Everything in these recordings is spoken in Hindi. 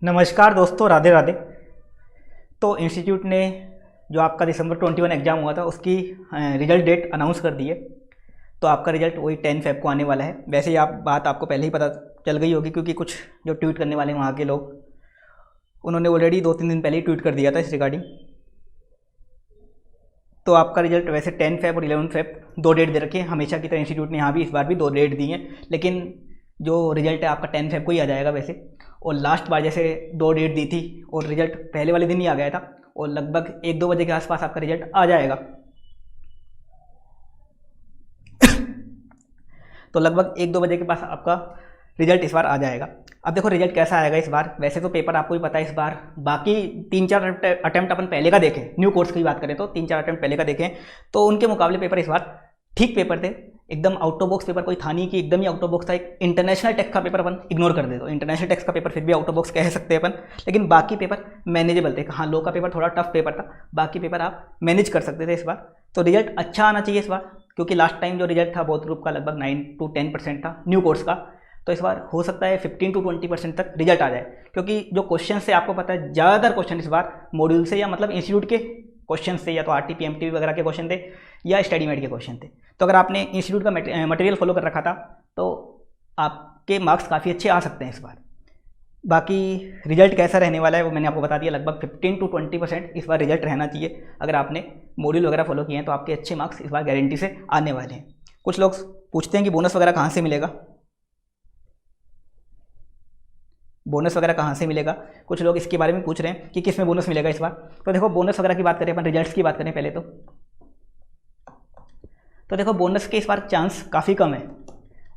नमस्कार दोस्तों, राधे राधे। तो इंस्टीट्यूट ने जो आपका दिसंबर 21 एग्ज़ाम हुआ था उसकी रिजल्ट डेट अनाउंस कर दी है। तो आपका रिजल्ट वही 10 फेब को आने वाला है। वैसे ही बात आपको पहले ही पता चल गई होगी, क्योंकि कुछ जो ट्वीट करने वाले वहाँ के लोग, उन्होंने ऑलरेडी 2-3 दिन पहले ही ट्वीट कर दिया था इस रिगार्डिंग। तो आपका रिजल्ट वैसे 10 फेब और 11 फेब 2 डेट दे रखी है। हमेशा की तरह इंस्टीट्यूट ने यहाँ भी इस बार भी 2 डेट दी हैं, लेकिन जो रिजल्ट है आपका 10 फेब को ही आ जाएगा वैसे। और लास्ट बार जैसे 2 डेट दी थी और रिजल्ट पहले वाले दिन ही आ गया था, और लगभग 1-2 बजे के आसपास आपका रिजल्ट आ जाएगा। तो लगभग 1-2 बजे के पास आपका रिजल्ट इस बार आ जाएगा। अब देखो रिजल्ट कैसा आएगा इस बार। वैसे तो पेपर आपको ही पता है इस बार, बाकी 3-4 अटैम्प्ट अपन पहले का देखें, न्यू कोर्स की बात करें तो 3-4 अटैम्प्ट पहले का देखें तो उनके मुकाबले पेपर इस बार ठीक पेपर थे। एकदम आउट ऑफ बॉक्स पेपर कोई था नहीं कि एकदम ही आउट ऑफ बॉक्स था। एक इंटरनेशनल टेक्स्ट का पेपर अपन इग्नोर कर दे, तो इंटरनेशनल टेक्स्ट का पेपर फिर भी आउट ऑफ बॉक्स कह सकते हैं अपन, लेकिन बाकी पेपर मैनेजेबल थे। हाँ, लॉ का पेपर थोड़ा टफ पेपर था, बाकी पेपर आप मैनेज कर सकते थे इस बार। तो रिजल्ट अच्छा आना चाहिए इस बार, क्योंकि लास्ट टाइम जो रिजल्ट था बोथ ग्रुप का लगभग 9-10% था न्यू कोर्स का। तो इस बार हो सकता है 15-20% तक रिजल्ट आ जाए, क्योंकि जो क्वेश्चन से आपको पता है ज़्यादातर क्वेश्चन इस बार मॉड्यूल से या मतलब इंस्टीट्यूट के क्वेश्चन थे, या तो आरटी पीएमटी वगैरह के क्वेश्चन थे या स्टडी मेड के क्वेश्चन थे। तो अगर आपने इंस्टीट्यूट का मटेरियल फॉलो कर रखा था तो आपके मार्क्स काफ़ी अच्छे आ सकते हैं इस बार। बाकी रिजल्ट कैसा रहने वाला है वो मैंने आपको बता दिया। लगभग 15-20% इस बार रिजल्ट रहना चाहिए। अगर आपने मॉड्यूल वगैरह फॉलो किए हैं तो आपके अच्छे मार्क्स इस बार गारंटी से आने वाले हैं। कुछ लोग पूछते हैं कि बोनस वगैरह कहाँ से मिलेगा, बोनस वगैरह कहाँ से मिलेगा। कुछ लोग इसके बारे में पूछ रहे हैं कि किस में बोनस मिलेगा इस बार। तो देखो बोनस वगैरह की बात करें, अपन रिजल्ट्स की बात करें पहले तो देखो बोनस के इस बार चांस काफ़ी कम है।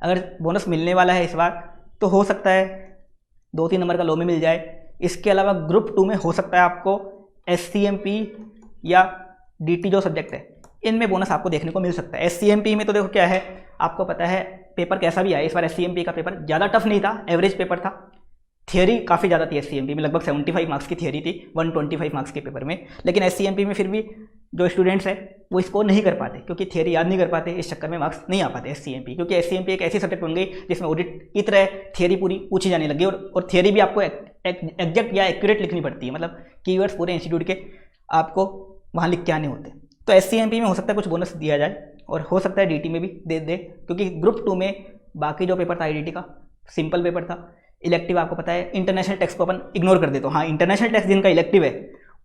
अगर बोनस मिलने वाला है इस बार तो हो सकता है 2-3 नंबर का लॉ में मिल जाए। इसके अलावा ग्रुप 2 में हो सकता है आपको SCMP या DT जो सब्जेक्ट है इनमें बोनस आपको देखने को मिल सकता है। SCMP में तो देखो क्या है, आपको पता है पेपर कैसा भी आया इस बार। SCMP का पेपर ज़्यादा टफ नहीं था, एवरेज पेपर था। थियरी काफ़ी ज़्यादा थी SCMP में, लगभग 75 मार्क्स की थियरी थी 125 मार्क्स के पेपर में। लेकिन SCMP में फिर भी जो स्टूडेंट्स हैं वो स्कोर नहीं कर पाते, क्योंकि थियरी याद नहीं कर पाते, इस चक्कर में मार्क्स नहीं आ पाते SCMP। क्योंकि SCMP एक ऐसी सब्जेक्ट बन गई जिसमें ऑडिट की तरह थियरी पूरी पूछी जाने लगी, और थियरी भी आपको एग्जैक्ट या एक्यूरेट लिखनी पड़ती है, मतलब कीवर्ड्स पूरे इंस्टीट्यूट के आपको वहाँ लिख के आने होते हैं। तो SCMP में हो सकता है कुछ बोनस दिया जाए, और हो सकता है DT में भी दे, क्योंकि ग्रुप 2 में बाकी जो पेपर था IDT का सिंपल पेपर था। इलेक्टिव आपको पता है इंटरनेशनल टैक्स को अपन इग्नोर कर दे, तो हाँ इंटरनेशनल टैक्स जिनका इलेक्टिव है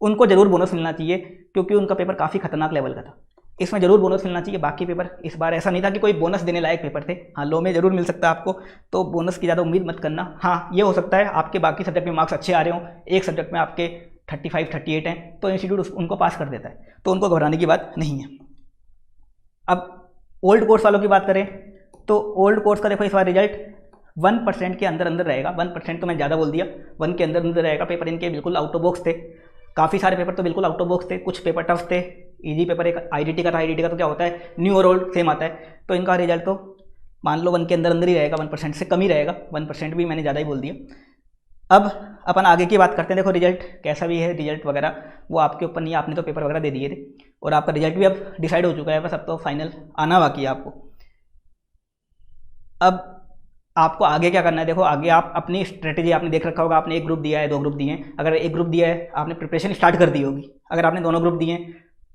उनको जरूर बोनस मिलना चाहिए, क्योंकि उनका पेपर काफ़ी खतरनाक लेवल का था। इसमें जरूर बोनस मिलना चाहिए। बाकी पेपर इस बार ऐसा नहीं था कि कोई बोनस देने लायक पेपर थे। हाँ, लॉ में जरूर मिल सकता है आपको, तो बोनस की ज़्यादा उम्मीद मत करना। हाँ, ये हो सकता है आपके बाकी सब्जेक्ट में मार्क्स अच्छे आ रहे हों, एक सब्जेक्ट में आपके 35-38 हैं तो इंस्टीट्यूट उनको पास कर देता है, तो उनको घबराने की बात नहीं है। अब ओल्ड कोर्स वालों की बात करें तो ओल्ड कोर्स का देखो इस बार रिजल्ट 1% के अंदर रहेगा। 1% तो मैं ज़्यादा बोल दिया, 1 के अंदर रहेगा। पेपर इनके बिल्कुल आउट ऑफ बॉक्स थे, काफ़ी सारे पेपर तो बिल्कुल आउट ऑफ बॉक्स थे, कुछ पेपर टफ थे। इजी पेपर एक IDT का था। IDT का तो क्या होता है, न्यू और ओल्ड सेम आता है, तो इनका रिजल्ट तो मान लो 1 के अंदर ही रहेगा, 1% से कम ही रहेगा। 1% भी मैंने ज़्यादा ही बोल दिया। अब अपन आगे की बात करते हैं। देखो रिजल्ट कैसा भी है, रिजल्ट वगैरह वो आपके ऊपर नहीं है, आपने तो पेपर वगैरह दे दिए थे और आपका रिजल्ट भी अब डिसाइड हो चुका है, बस अब तो फाइनल आना बाकी है आपको। अब आपको आगे क्या करना है, देखो आगे आप अपनी स्ट्रेटेजी आपने देख रखा होगा। आपने एक ग्रुप दिया है, 2 ग्रुप दिए हैं। अगर एक ग्रुप दिया है आपने प्रिपरेशन स्टार्ट कर दी होगी। अगर आपने दोनों ग्रुप दिए हैं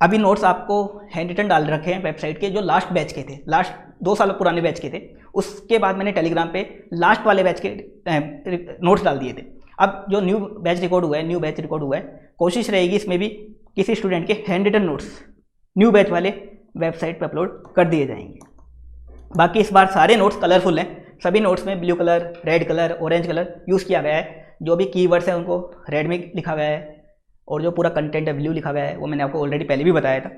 अभी नोट्स आपको हैंड रिटन डाल रखे हैं वेबसाइट के, जो लास्ट बैच के थे, लास्ट 2 साल पुराने बैच के थे। उसके बाद मैंने टेलीग्राम पे लास्ट वाले बैच के नोट्स डाल दिए थे। अब जो न्यू बैच रिकॉर्ड हुआ है, कोशिश रहेगी इसमें भी किसी स्टूडेंट के hand written notes new batch वाले वेबसाइट पर अपलोड कर दिए जाएंगे। बाकी इस बार सारे नोट्स कलरफुल हैं, सभी नोट्स में blue colour, red colour, orange colour use किया गया है। जो भी कीवर्ड्स हैं उनको रेड में लिखा गया है और जो पूरा कंटेंट है ब्लू लिखा गया है, वो मैंने आपको ऑलरेडी पहले भी बताया था।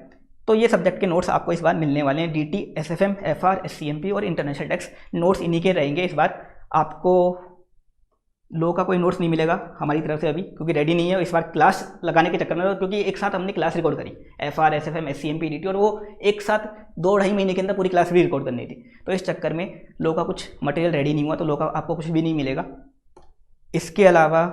तो ये सब्जेक्ट के नोट्स आपको इस बार मिलने वाले हैं। DT, SFM, FR, SCMP और इंटरनेशनल टैक्स नोट्स इन्हीं के रहेंगे इस बार। आपको लो का कोई नोट्स नहीं मिलेगा हमारी तरफ से अभी, क्योंकि रेडी नहीं है इस बार क्लास लगाने के चक्कर में, क्योंकि एक साथ हमने क्लास रिकॉर्ड करी FR, SFM, SCMP, DT, और वो एक साथ 2-2.5 महीने के अंदर पूरी क्लास भी रिकॉर्ड करनी थी। तो इस चक्कर में लो का कुछ मटेरियल रेडी नहीं हुआ, तो लो का आपको कुछ भी नहीं मिलेगा। इसके अलावा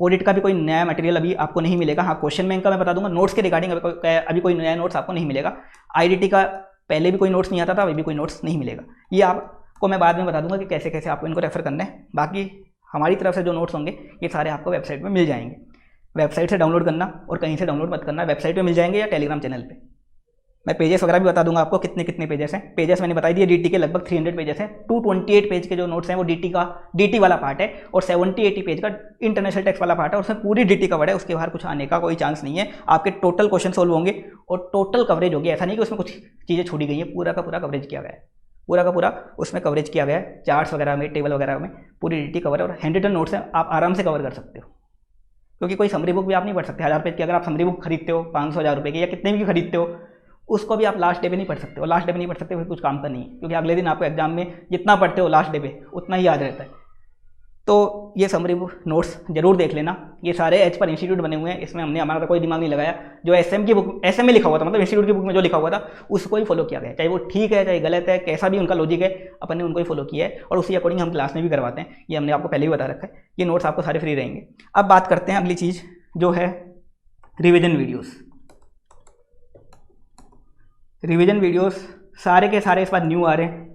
ऑडिट का भी कोई नया मटेरियल अभी आपको नहीं मिलेगा। हाँ, क्वेश्चन बैंक का मैं बता दूंगा, नोट्स के रिगार्डिंग अभी कोई नया नोट्स आपको नहीं मिलेगा। IDT का पहले भी कोई नोट्स नहीं आता था, अभी भी कोई नोट्स नहीं मिलेगा। ये आपको मैं बाद में बता दूंगा कि कैसे कैसे आपको इनको रेफर करना है। बाकी हमारी तरफ से जो नोट्स होंगे ये सारे आपको वेबसाइट में मिल जाएंगे। वेबसाइट से डाउनलोड करना और कहीं से डाउनलोड मत करना, वेबसाइट पे मिल जाएंगे या टेलीग्राम चैनल पे। मैं पेजेस वगैरह भी बता दूंगा आपको कितने कितने पेजेस हैं। पेजेस मैंने बता दिए, DT के लगभग 300 पेजेस हैं। 228 पेज के जो नोट्स हैं वो DT वाला पार्ट है, और 70-80 पेज का इंटरनेशनल टैक्स वाला पार्ट है, उसमें पूरी DT कवर्ड है। उसके बाहर कुछ आने का कोई चांस नहीं है। आपके टोटल क्वेश्चन सोल्व होंगे और टोटल कवरेज होगी। ऐसा नहीं कि उसमें कुछ चीज़ें छूटी गई हैं, पूरा का पूरा कवरेज किया गया है, पूरा का पूरा उसमें कवरेज किया गया है। चार्ट्स वगैरह में, टेबल वगैरह में पूरी DT कवर है, और हैंड रिटन नोट्स हैं, आप आराम से कवर कर सकते हो। क्योंकि कोई समरी बुक भी आप नहीं पढ़ सकते 1000 पेज की। अगर आप समरी बुक खरीदते हो 500-1000 रुपये की, या कितने भी खरीदते हो, उसको भी आप लास्ट डे पे नहीं पढ़ सकते हो। लास्ट डे पे नहीं पढ़ सकते फिर कुछ काम का नहीं है, क्योंकि अगले दिन आपको एग्जाम में जितना पढ़ते हो लास्ट डे पे उतना ही याद रहता है। तो ये समरी बुक नोट्स जरूर देख लेना। ये सारे एज पर इंस्टीट्यूट बने हुए हैं, इसमें हमने हमारा कोई दिमाग नहीं लगाया। जो SM की बुक, SM में लिखा हुआ था, मतलब इंस्टीट्यूट की बुक में जो लिखा हुआ था उसको ही फॉलो किया गया, चाहे वो ठीक है चाहे गलत है, कैसा भी उनका लॉजिक है, अपन ने उनको ही फॉलो किया है, और उसी अकॉर्डिंग हम क्लास में भी करवाते हैं। ये हमने आपको पहले भी बता रखा है। ये नोट्स आपको सारे फ्री रहेंगे। अब बात करते हैं अगली चीज़, जो है रिविजन वीडियोज़। रिवीजन वीडियोस सारे के सारे इस बार न्यू आ रहे हैं।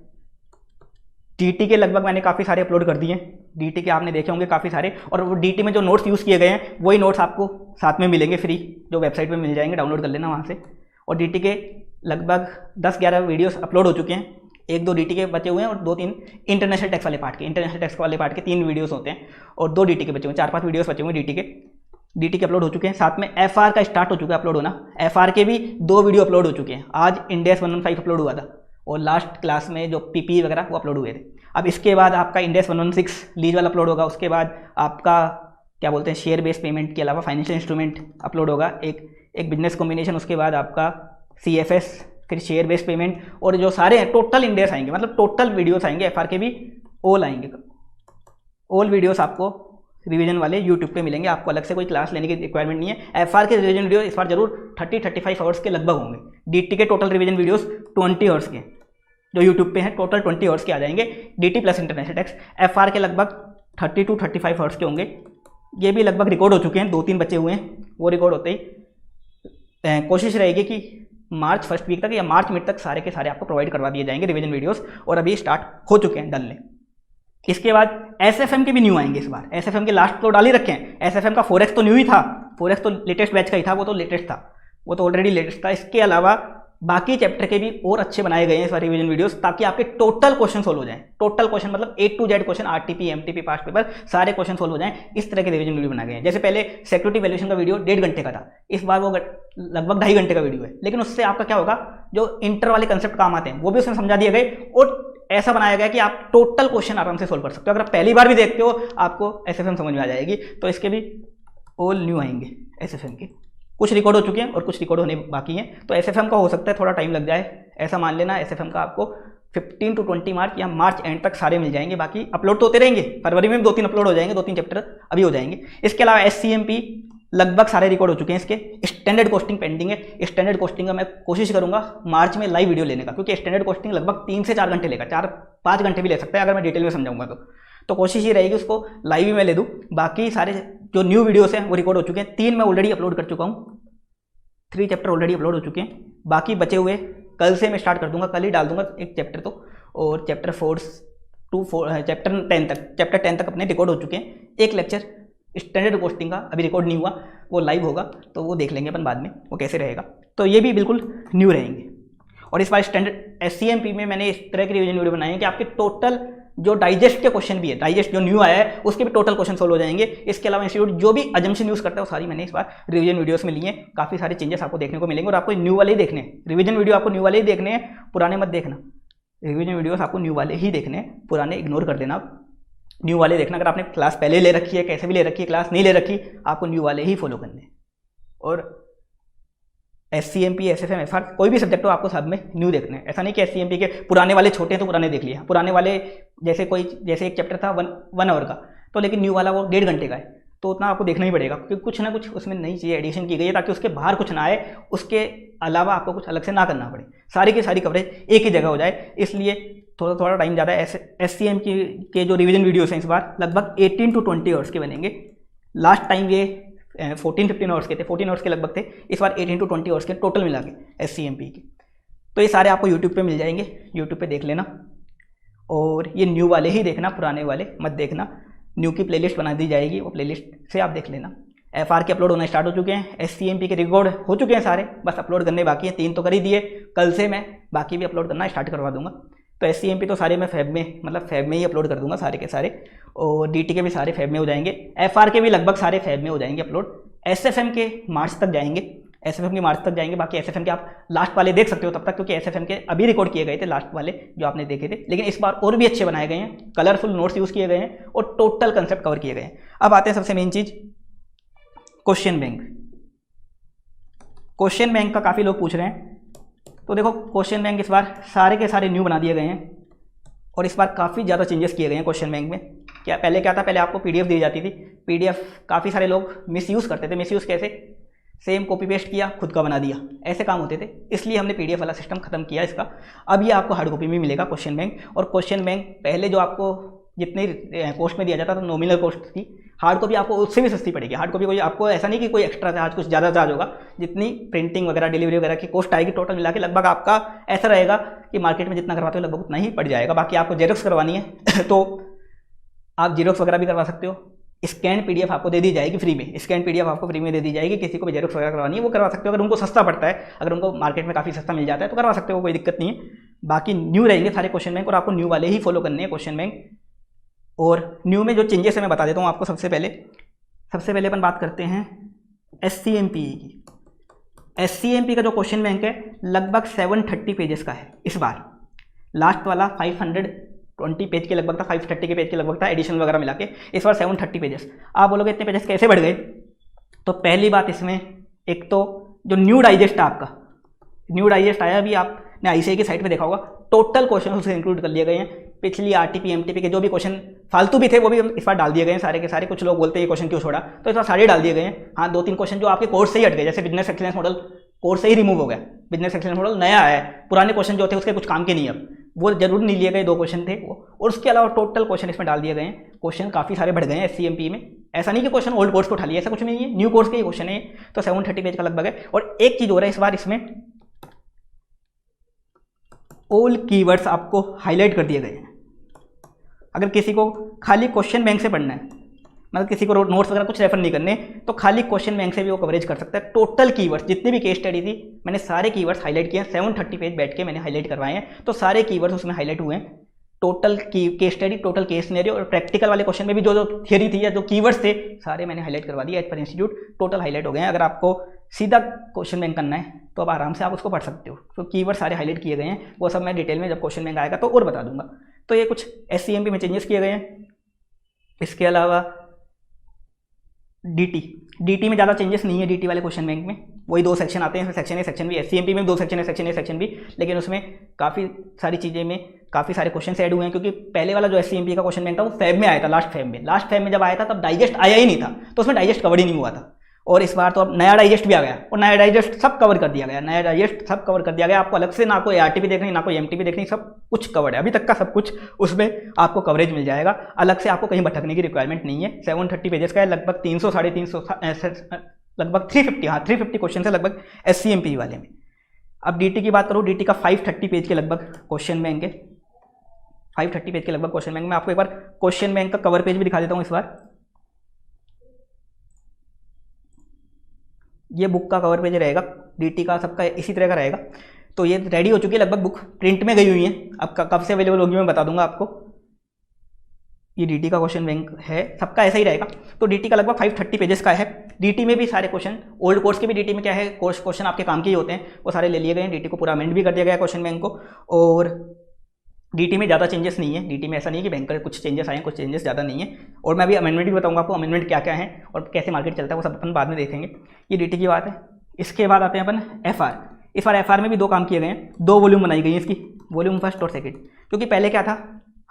DT के लगभग मैंने काफ़ी सारे अपलोड कर दिए हैं। DT के आपने देखे होंगे काफ़ी सारे, और वो DT में जो नोट्स यूज़ किए गए हैं वही नोट्स आपको साथ में मिलेंगे फ्री, जो वेबसाइट पे मिल जाएंगे, डाउनलोड कर लेना वहाँ से। और DT के लगभग 10-11 वीडियोस अपलोड हो चुके हैं। 1-2 DT के बचे हुए हैं और 2-3 इंटरनेशनल टैक्स वाले पार्ट के। इंटरनेशनल टैक्स वाले पार्ट के 3 वीडियोज़ होते हैं, और 2 DT के बचे हुए हैं, 4-5 वीडियोज़ बचे हुए हैं DT के अपलोड हो चुके हैं। साथ में FR का स्टार्ट हो चुका है अपलोड होना। FR के भी 2 वीडियो अपलोड हो चुके हैं। आज इंड AS 115 अपलोड हुआ था, और लास्ट क्लास में जो PPE वगैरह वो अपलोड हुए थे। अब इसके बाद आपका इंड AS 116 लीज वाला अपलोड होगा। उसके बाद आपका क्या बोलते हैं, शेयर बेस्ड पेमेंट के अलावा फाइनेंशियल इंस्ट्रूमेंट अपलोड होगा, एक बिजनेस कॉम्बिनेशन। उसके बाद आपका CFS, फिर शेयर बेस्ड पेमेंट, और जो सारे हैं टोटल इंड AS आएंगे, मतलब टोटल वीडियोस आएंगे। FR के भी ऑल आएंगे। ऑल वीडियोस आपको रिवीजन वाले यूट्यूब पे मिलेंगे, आपको अलग से कोई क्लास लेने की रिक्वायरमेंट नहीं है। FR के रिवीजन वीडियो इस बार जरूर 30-35 आवर्स के लगभग होंगे। DT के टोटल रिवीजन वीडियोस 20 आवर्स के जो यूट्यूब पे हैं, टोटल 20 आवर्स के आ जाएंगे, DT plus international tax. FR के लगभग 30-35 आवर्स के होंगे। ये भी लगभग रिकॉर्ड हो चुके हैं, 2-3 बचे हुए हैं, वो रिकॉर्ड होते ही कोशिश रहेगी कि मार्च फर्स्ट वीक तक या मार्च मिड तक सारे के सारे आपको प्रोवाइड करवा दिए जाएंगे रिवीजन वीडियोस, और अभी स्टार्ट हो चुके हैं डलने। इसके बाद SFM के भी न्यू आएंगे इस बार। SFM के लास्ट तो डाल ही रखे हैं। SFM का फोरेक्स तो न्यू ही था, फोरेक्स तो लेटेस्ट बैच का ही था, वो तो लेटेस्ट था, वो तो ऑलरेडी लेटेस्ट था। इसके अलावा बाकी चैप्टर के भी और अच्छे बनाए गए हैं इस बार रिवीजन वीडियोस, ताकि आपके टोटल क्वेश्चन सोल्व हो जाएं। टोटल क्वेश्चन मतलब A to Z question, RTP, MTP, past paper, सारे क्वेश्चन सोल्व हो जाएं। इस तरह के रिवीजन वीडियो बनाए गए हैं। जैसे पहले सिक्योरिटी वैल्यूएशन का वीडियो 1.5 घंटे का था, इस बार वो लगभग 2.5 घंटे का वीडियो है। लेकिन उससे आपका क्या होगा, जो इंटर वाले कंसेप्ट काम आते हैं वो भी उसमें समझा दिए गए, और ऐसा बनाया गया कि आप टोटल क्वेश्चन आराम से सोल्व कर सकते हो। अगर आप पहली बार भी देखते हो आपको SFM समझ में आ जाएगी। तो इसके भी ऑल न्यू आएंगे SFM के। कुछ रिकॉर्ड हो चुके हैं और कुछ रिकॉर्ड होने बाकी हैं। तो SFM का हो सकता है थोड़ा टाइम लग जाए, ऐसा मान लेना। SFM का आपको 15 to 20 मार्च या मार्च एंड तक सारे मिल जाएंगे। बाकी अपलोड तो होते रहेंगे, फरवरी में भी 2-3 अपलोड हो जाएंगे, 2-3 चैप्टर अभी हो जाएंगे। इसके अलावा SCMP लगभग सारे रिकॉर्ड हो चुके हैं। इसके स्टैंडर्ड कॉस्टिंग पेंडिंग है। स्टैंडर्ड कॉस्टिंग का मैं कोशिश करूंगा मार्च में लाइव वीडियो लेने का, क्योंकि स्टैंडर्ड कॉस्टिंग लगभग 3 से 4 घंटे लेगा, 4-5 घंटे भी ले सकता है अगर मैं डिटेल में समझाऊंगा तो कोशिश ये रहेगी उसको लाइव ही मैं ले दूँ। बाकी सारे जो न्यू वीडियोस हैं वो रिकॉर्ड हो चुके हैं। 3 मैं ऑलरेडी अपलोड कर चुका हूँ, 3 चैप्टर ऑलरेडी अपलोड हो चुके हैं। बाकी बचे हुए कल से मैं स्टार्ट कर दूंगा, कल ही डाल दूंगा एक चैप्टर तो, और चैप्टर 4 to चैप्टर 10 तक अपने रिकॉर्ड हो चुके हैं। एक लेक्चर स्टैंडर्ड कोस्टिंग का अभी रिकॉर्ड नहीं हुआ, वो लाइव होगा तो वो देख लेंगे अपन बाद में वो कैसे रहेगा। तो ये भी बिल्कुल न्यू रहेंगे। और इस बार स्टैंडर्ड SCMP में मैंने इस तरह की रिवीजन वीडियो बनाई है कि आपके टोटल जो डाइजेस्ट के क्वेश्चन भी है, डाइजेस्ट जो न्यू आया है उसके भी टोटल क्वेश्चन सोल्व हो जाएंगे। इसके अलावा इंस्टीट्यूट जो भी अजम्पशन यूज करता है वो सारी मैंने इस बार रिवीजन वीडियोस में ली है। काफी सारे चेंजेस आपको देखने को मिलेंगे और आपको न्यू वाले ही देखने हैं। रिवीजन वीडियो आपको न्यू वाले ही देखने हैं, पुराने मत देखना। रिवीजन वीडियोस आपको न्यू वाले ही देखने हैं, पुराने इग्नोर कर देना। न्यू वाले देखना। अगर आपने क्लास पहले ले रखी है, कैसे भी ले रखी है, क्लास नहीं ले रखी, आपको न्यू वाले ही फॉलो करने हैं। और SCMP, SFM, FR कोई भी सब्जेक्ट हो आपको सब में न्यू देखने हैं। ऐसा नहीं कि SCMP के पुराने वाले छोटे हैं तो पुराने देख लिया। पुराने वाले जैसे एक चैप्टर था 1 आवर का, तो लेकिन न्यू वाला वो 1.5 घंटे का है, तो उतना आपको देखना ही पड़ेगा क्योंकि कुछ ना कुछ उसमें नई चीज़ें एडिशन की गई है ताकि उसके बाहर कुछ ना आए, उसके अलावा आपको कुछ अलग से ना करना पड़े, सारी की सारी कवरेज एक ही जगह हो जाए। इसलिए थोड़ा टाइम ज़्यादा है। SCMP के जो रिवीजन वीडियोस हैं इस बार लगभग 18 to 20 आवर्स के बनेंगे। लास्ट टाइम ये 14-15 आवर्स के थे, 14 आवर्स के लगभग थे। इस बार 18 to 20 आवर्स के टोटल मिला के SCMP के। तो ये सारे आपको यूट्यूब पे मिल जाएंगे, यूट्यूब पे देख लेना। और ये न्यू वाले ही देखना, पुराने वाले मत देखना। न्यू की प्लेलिस्ट बना दी जाएगी, वो प्लेलिस्ट से आप देख लेना। FR के अपलोड होना स्टार्ट हो चुके हैं, SCMP के रिकॉर्ड हो चुके हैं सारे, बस अपलोड करने बाकी हैं। 3 तो कर ही दिए, कल से मैं बाकी भी अपलोड करना स्टार्ट करवा दूंगा। तो SCMP तो सारे मैं फैब में ही अपलोड कर दूंगा सारे के सारे। और DT के भी सारे फैब में हो जाएंगे, FR के भी लगभग सारे फैब में हो जाएंगे अपलोड। SFM के मार्च तक जाएंगे, SFM के मार्च तक जाएंगे। बाकी SFM के आप लास्ट वाले देख सकते हो तब तक, क्योंकि SFM के अभी रिकॉर्ड किए गए थे लास्ट वाले जो आपने देखे थे, लेकिन इस बार और भी अच्छे बनाए गए हैं, कलरफुल नोट्स यूज़ किए गए हैं और टोटल कंसेप्ट कवर किए गए हैं। अब आते हैं सबसे मेन चीज़, क्वेश्चन बैंक। क्वेश्चन बैंक का काफ़ी लोग पूछ रहे हैं, तो देखो क्वेश्चन बैंक इस बार सारे के सारे न्यू बना दिए गए हैं और इस बार काफ़ी ज़्यादा चेंजेस किए गए हैं क्वेश्चन बैंक में। पहले क्या था, पहले आपको PDF दी जाती थी। PDF काफ़ी सारे लोग मिसयूज़ करते थे। मिसयूज़ कैसे, सेम कॉपी पेस्ट किया, खुद का बना दिया, ऐसे काम होते थे। इसलिए हमने PDF वाला सिस्टम खत्म किया इसका। अब ये आपको हार्ड कॉपी में मिलेगा क्वेश्चन बैंक। और क्वेश्चन बैंक पहले जो आपको जितने कॉस्ट में दिया जाता था, नॉमिनल कॉस्ट थी, हार्ड कॉपी आपको उससे भी सस्ती पड़ेगी। हार्ड कॉपी कोई आपको ऐसा नहीं कि कोई एक्स्ट्रा चार्ज, कुछ ज़्यादा चार्ज होगा। जितनी प्रिंटिंग वगैरह, डिलीवरी वगैरह की कॉस्ट आएगी टोटल मिला के, लगभग आपका ऐसा रहेगा कि मार्केट में जितना करवाते हो लगभग उतना ही पड़ जाएगा। बाकी आपको जेरोक्स करवानी है तो आप जेरोक्स वगैरह भी करवा सकते हो। स्कैन PDF आपको दे दी जाएगी फ्री में, स्कैन PDF आपको फ्री में दे दी जाएगी। किसी को भी जेरोक्स वगैरह करवानी है वो करवा सकते हो, अगर उनको सस्ता पड़ता है, अगर उनको मार्केट में काफ़ी सस्ता मिल जाता है तो करवा सकते हो, कोई दिक्कत नहीं है। बाकी न्यू रहेंगे सारे क्वेश्चन बैंक और आपको न्यू वाले ही फॉलो करने हैं क्वेश्चन बैंक। और न्यू में जो चेंजेस है मैं बता देता हूँ आपको। सबसे पहले अपन बात करते हैं SCMP की। SCMP का जो क्वेश्चन बैंक है लगभग 730 पेजेस का है इस बार। लास्ट वाला 520 पेज के लगभग था, 530 के पेज के लगभग था, एडिशनल वगैरह मिला के। इस बार 730 पेजेस। आप बोलोगे इतने पेजेस कैसे बढ़ गए, तो पहली बात इसमें एक तो जो न्यू डाइजेस्ट आपका न्यू डाइजेस्ट आया, अभी आपने ICAI की साइट पे देखा होगा, टोटल क्वेश्चन उससे इंक्लूड कर लिए गए हैं। पिछली RTP MTP के जो भी क्वेश्चन फालतू भी थे वो भी इस बार डाल दिए गए हैं सारे के सारे। कुछ लोग बोलते हैं ये क्वेश्चन क्यों छोड़ा, तो इस बार सारे डाल दिए गए हैं। हाँ, 2-3 क्वेश्चन जो आपके कोर्स से ही हट गए, जैसे बिजनेस एक्सीलेंस मॉडल कोर्स से ही रिमूव हो गया। बिजनेस एक्सीलेंस मॉडल नया आया है, पुराने क्वेश्चन जो थे उसके कुछ काम के नहीं, अब वो जरूर नहीं लिए गए, 2 क्वेश्चन थे वो। और उसके अलावा टोटल क्वेश्चन इसमें डाल दिए गए हैं। क्वेश्चन काफ़ी सारे बढ़ गए हैं SCMP में। ऐसा नहीं कि क्वेश्चन ओल्ड कोर्स को उठा लिया, ऐसा कुछ नहीं है, न्यू कोर्स के ही क्वेश्चन है। तो 730 पेज का लगभग है। और एक चीज़ हो रहा है इस बार, इसमें ऑल कीवर्ड्स आपको हाईलाइट कर दिए गए हैं। अगर किसी को खाली क्वेश्चन बैंक से पढ़ना है, मतलब किसी को नोट्स वगैरह कुछ रेफर नहीं करने, तो खाली क्वेश्चन बैंक से भी वो कवरेज कर सकता है। टोटल कीवर्ड्स जितनी भी केस स्टडी थी मैंने सारे कीवर्ड्स हाईलाइट किए हैं। 730 पेज बैठ के मैंने हाईलाइट करवाए हैं, तो सारे कीवर्ड्स उसमें हाईलाइट हुए हैं। Total case study, total case scenario और प्रैक्टिकल वाले क्वेश्चन में भी जो थियरी थी या जो कीवर्ड्स थे सारे मैंने हाईलाइट करवा दिए as per institute. Total highlight हो गए हैं। अगर आपको सीधा क्वेश्चन बैंक करना है तो अब आराम से आप उसको पढ़ सकते हो। तो कीवर्ड सारे हाईलाइट किए गए हैं, वो सब मैं डिटेल में जब क्वेश्चन बैंक आएगा तो और बता दूंगा। तो ये कुछ SCMP में चेंजेस किए गए हैं। इसके अलावा DT में ज़्यादा चेंजेस नहीं है। DT वाले क्वेश्चन बैंक में वही 2 सेक्शन आते हैं, section A section B। SCMP में 2 सेक्शन है, सेक्शन A सेक्शन B, लेकिन उसमें काफ़ी सारी चीज़ें में काफ़ी सारे क्वेश्चन ऐड हुए हैं, क्योंकि पहले वाला जो SCMP का क्वेश्चन बैंक था वो फैब में आया था, लास्ट फैब में जब आया था तब डाइजेस्ट आया ही नहीं था, तो उसमें डाइजेस्ट कवर ही नहीं हुआ था। और इस बार तो अब नया डाइजेस्ट भी आ गया और नया डाइजेस्ट सब कवर कर दिया गया। आपको अलग से ना कोई RTP देखनी, ना कोई MTP देखनी, सब कुछ कवर्ड है अभी तक का, सब कुछ उसमें आपको कवरेज मिल जाएगा। अलग से आपको कहीं भटकने की रिक्वायरमेंट नहीं है। 730 पेजेस का है, लगभग 300 साढ़े 300 लगभग 350 क्वेश्चन है लगभग SCMP वाले में। अब DT की बात करूँ, DT का 530 पेज के लगभग क्वेश्चन बैंक है। 530 पेज के लगभग क्वेश्चन बैंक में आपको एक बार क्वेश्चन बैंक का कवर पेज भी दिखा देता हूँ इस बार। ये बुक का कवर पेज रहेगा, डीटी का सबका इसी तरह का रहेगा। तो ये रेडी हो चुकी है लगभग, बुक प्रिंट में गई हुई है। अब कब से अवेलेबल होगी मैं बता दूंगा आपको। ये डीटी का क्वेश्चन बैंक है, सबका ऐसा ही रहेगा। तो डीटी का लगभग 530 पेजेस का है। डीटी में भी सारे क्वेश्चन, ओल्ड कोर्स के भी डीटी में क्या है, कोर्स क्वेश्चन आपके काम के ही होते हैं, वो सारे ले लिए गए हैं। डीटी को पूरा अमेंड भी कर दिया गया है क्वेश्चन बैंक को। और डीटी में ज़्यादा चेंजेस नहीं है। डीटी में ऐसा नहीं है कि बैंक का कुछ चेंजेस आए हैं, कुछ चेंजेस ज़्यादा नहीं है। और मैं अभी अमेंडमेंट भी बताऊंगा आपको, अमेंडमेंट क्या क्या है और कैसे मार्केट चलता है, वो सब अपन बाद में देखेंगे। ये डीटी की बात है। इसके बाद आते हैं अपन एफआर। इस बार एफआर में भी 2 काम किए गए हैं, 2 वॉल्यूम बनाई गई है इसकी, वॉल्यूम फर्स्ट और सेकेंड। क्योंकि पहले क्या था,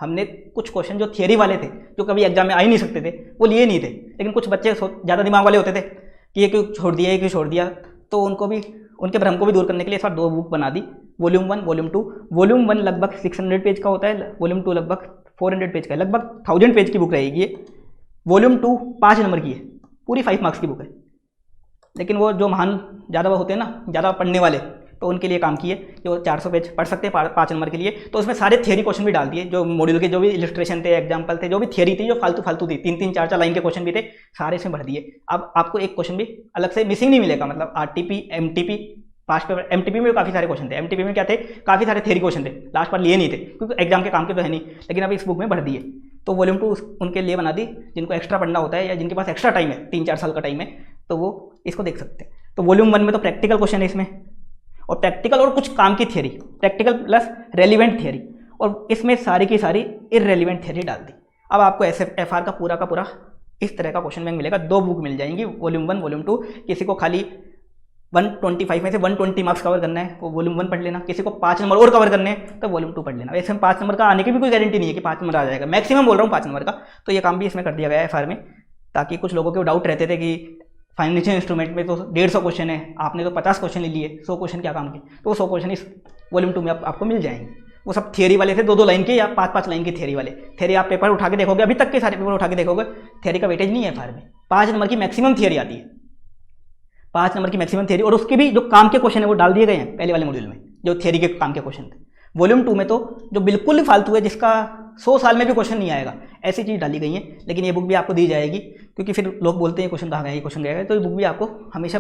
हमने कुछ क्वेश्चन जो थियरी वाले थे, जो कभी एग्जाम में आ ही नहीं सकते थे, वो लिए नहीं थे। लेकिन कुछ बच्चे ज़्यादा दिमाग वाले होते थे कि ये क्यों छोड़ दिया, ये क्यों छोड़ दिया, तो उनको भी, उनके भ्रम को भी दूर करने के लिए इस बार 2 बुक बना दी, वॉल्यूम 1 वॉल्यूम 2। वॉल्यूम 1 लगभग 600 पेज का होता है, वॉल्यूम 2 लगभग 400 पेज का है, लगभग 1000 पेज की बुक रहेगी ये। वॉल्यूम 2 5 नंबर की है, पूरी 5 मार्क्स की बुक है। लेकिन वो जो महान ज़्यादा होते हैं ना, ज़्यादा पढ़ने वाले, तो उनके लिए काम किए कि वो 400 पेज पढ़ सकते हैं 5 नंबर के लिए। तो उसमें सारे थियरी क्वेश्चन भी डाल दिए, जो मॉड्यूल के जो भी इलस्ट्रेशन थे, एग्जाम्पल थे, जो भी थियरी थी, जो फालतू थी, 3-3 4-4 लाइन के क्वेश्चन भी थे, सारे इसमें भर दिए। अब आपको एक क्वेश्चन भी अलग से मिसिंग नहीं मिलेगा, मतलब RTP, MTP, past paper, MTP में भी काफ़ी सारे क्वेश्चन थे। एमटीपी में क्या थे, काफ़ी सारे थियरी क्वेश्चन थे, लास्ट बार लिए नहीं थे क्योंकि एग्जाम के काम के तो है नहीं, लेकिन अब इस बुक में भर दिए। तो वॉल्यूम 2 उनके लिए बना दी जिनको एक्स्ट्रा पढ़ना होता है या जिनके पास एक्स्ट्रा टाइम है, 3-4 साल का टाइम है, तो वो इसको देख सकते हैं। तो वॉल्यूम 1 में तो प्रैक्टिकल क्वेश्चन है इसमें, और प्रैक्टिकल और कुछ काम की theory, practical plus relevant theory, और इसमें सारी की सारी इररेलिवेंट थियरी डाल दी। अब आपको एफआर का पूरा इस तरह का क्वेश्चन बैंक मिलेगा। 2 बुक मिल जाएंगी, वॉल्यूम 1 वॉल्यूम 2। किसी को खाली 125 में से 120 मार्क्स कवर करना है, वो वॉल्यूम 1 पढ़ लेना। किसी को 5 नंबर और कवर करने हैं तो वॉल्यूम 2 पढ़ लेना। वैसे 5 नंबर का आने की भी कोई गारंटी नहीं है कि 5 नंबर आ जाएगा, मैक्सिमम बोल रहा हूँ 5 नंबर का। तो ये काम भी इसमें कर दिया गया है एफआर में, ताकि कुछ लोगों के डाउट रहते थे कि फाइनेंशियल इंस्ट्रूमेंट में तो 150 क्वेश्चन है, आपने तो 50 क्वेश्चन ले लिए, 100 क्वेश्चन क्या काम के, तो वो 100 क्वेश्चन इस वॉल्यूम 2 में आपको मिल जाएंगे। वो सब थियरी वाले थे, 2-2 लाइन के या 5-5 लाइन के थियरी वाले। थियरी आप पेपर उठा के देखोगे, अभी तक के सारे पेपर उठा के देखोगे, थियरी का वेटेज नहीं है एफआर में। 5 नंबर की मैक्सिमम थियरी आती है, 5 नंबर की मैक्सिमम थियरी, और उसके भी जो काम के क्वेश्चन है वो डाल दिए गए हैं पहले वाले मॉड्यूल में, जो थियरी के काम के क्वेश्चन थे। वॉल्यूम 2 में तो जो बिल्कुल ही फालतू है, जिसका 100 साल में भी क्वेश्चन नहीं आएगा, ऐसी चीज़ डाली गई है। लेकिन ये बुक भी आपको दी जाएगी, क्योंकि फिर लोग बोलते हैं क्वेश्चन कहाँ गया, ये क्वेश्चन गया है, तो ये बुक भी आपको हमेशा,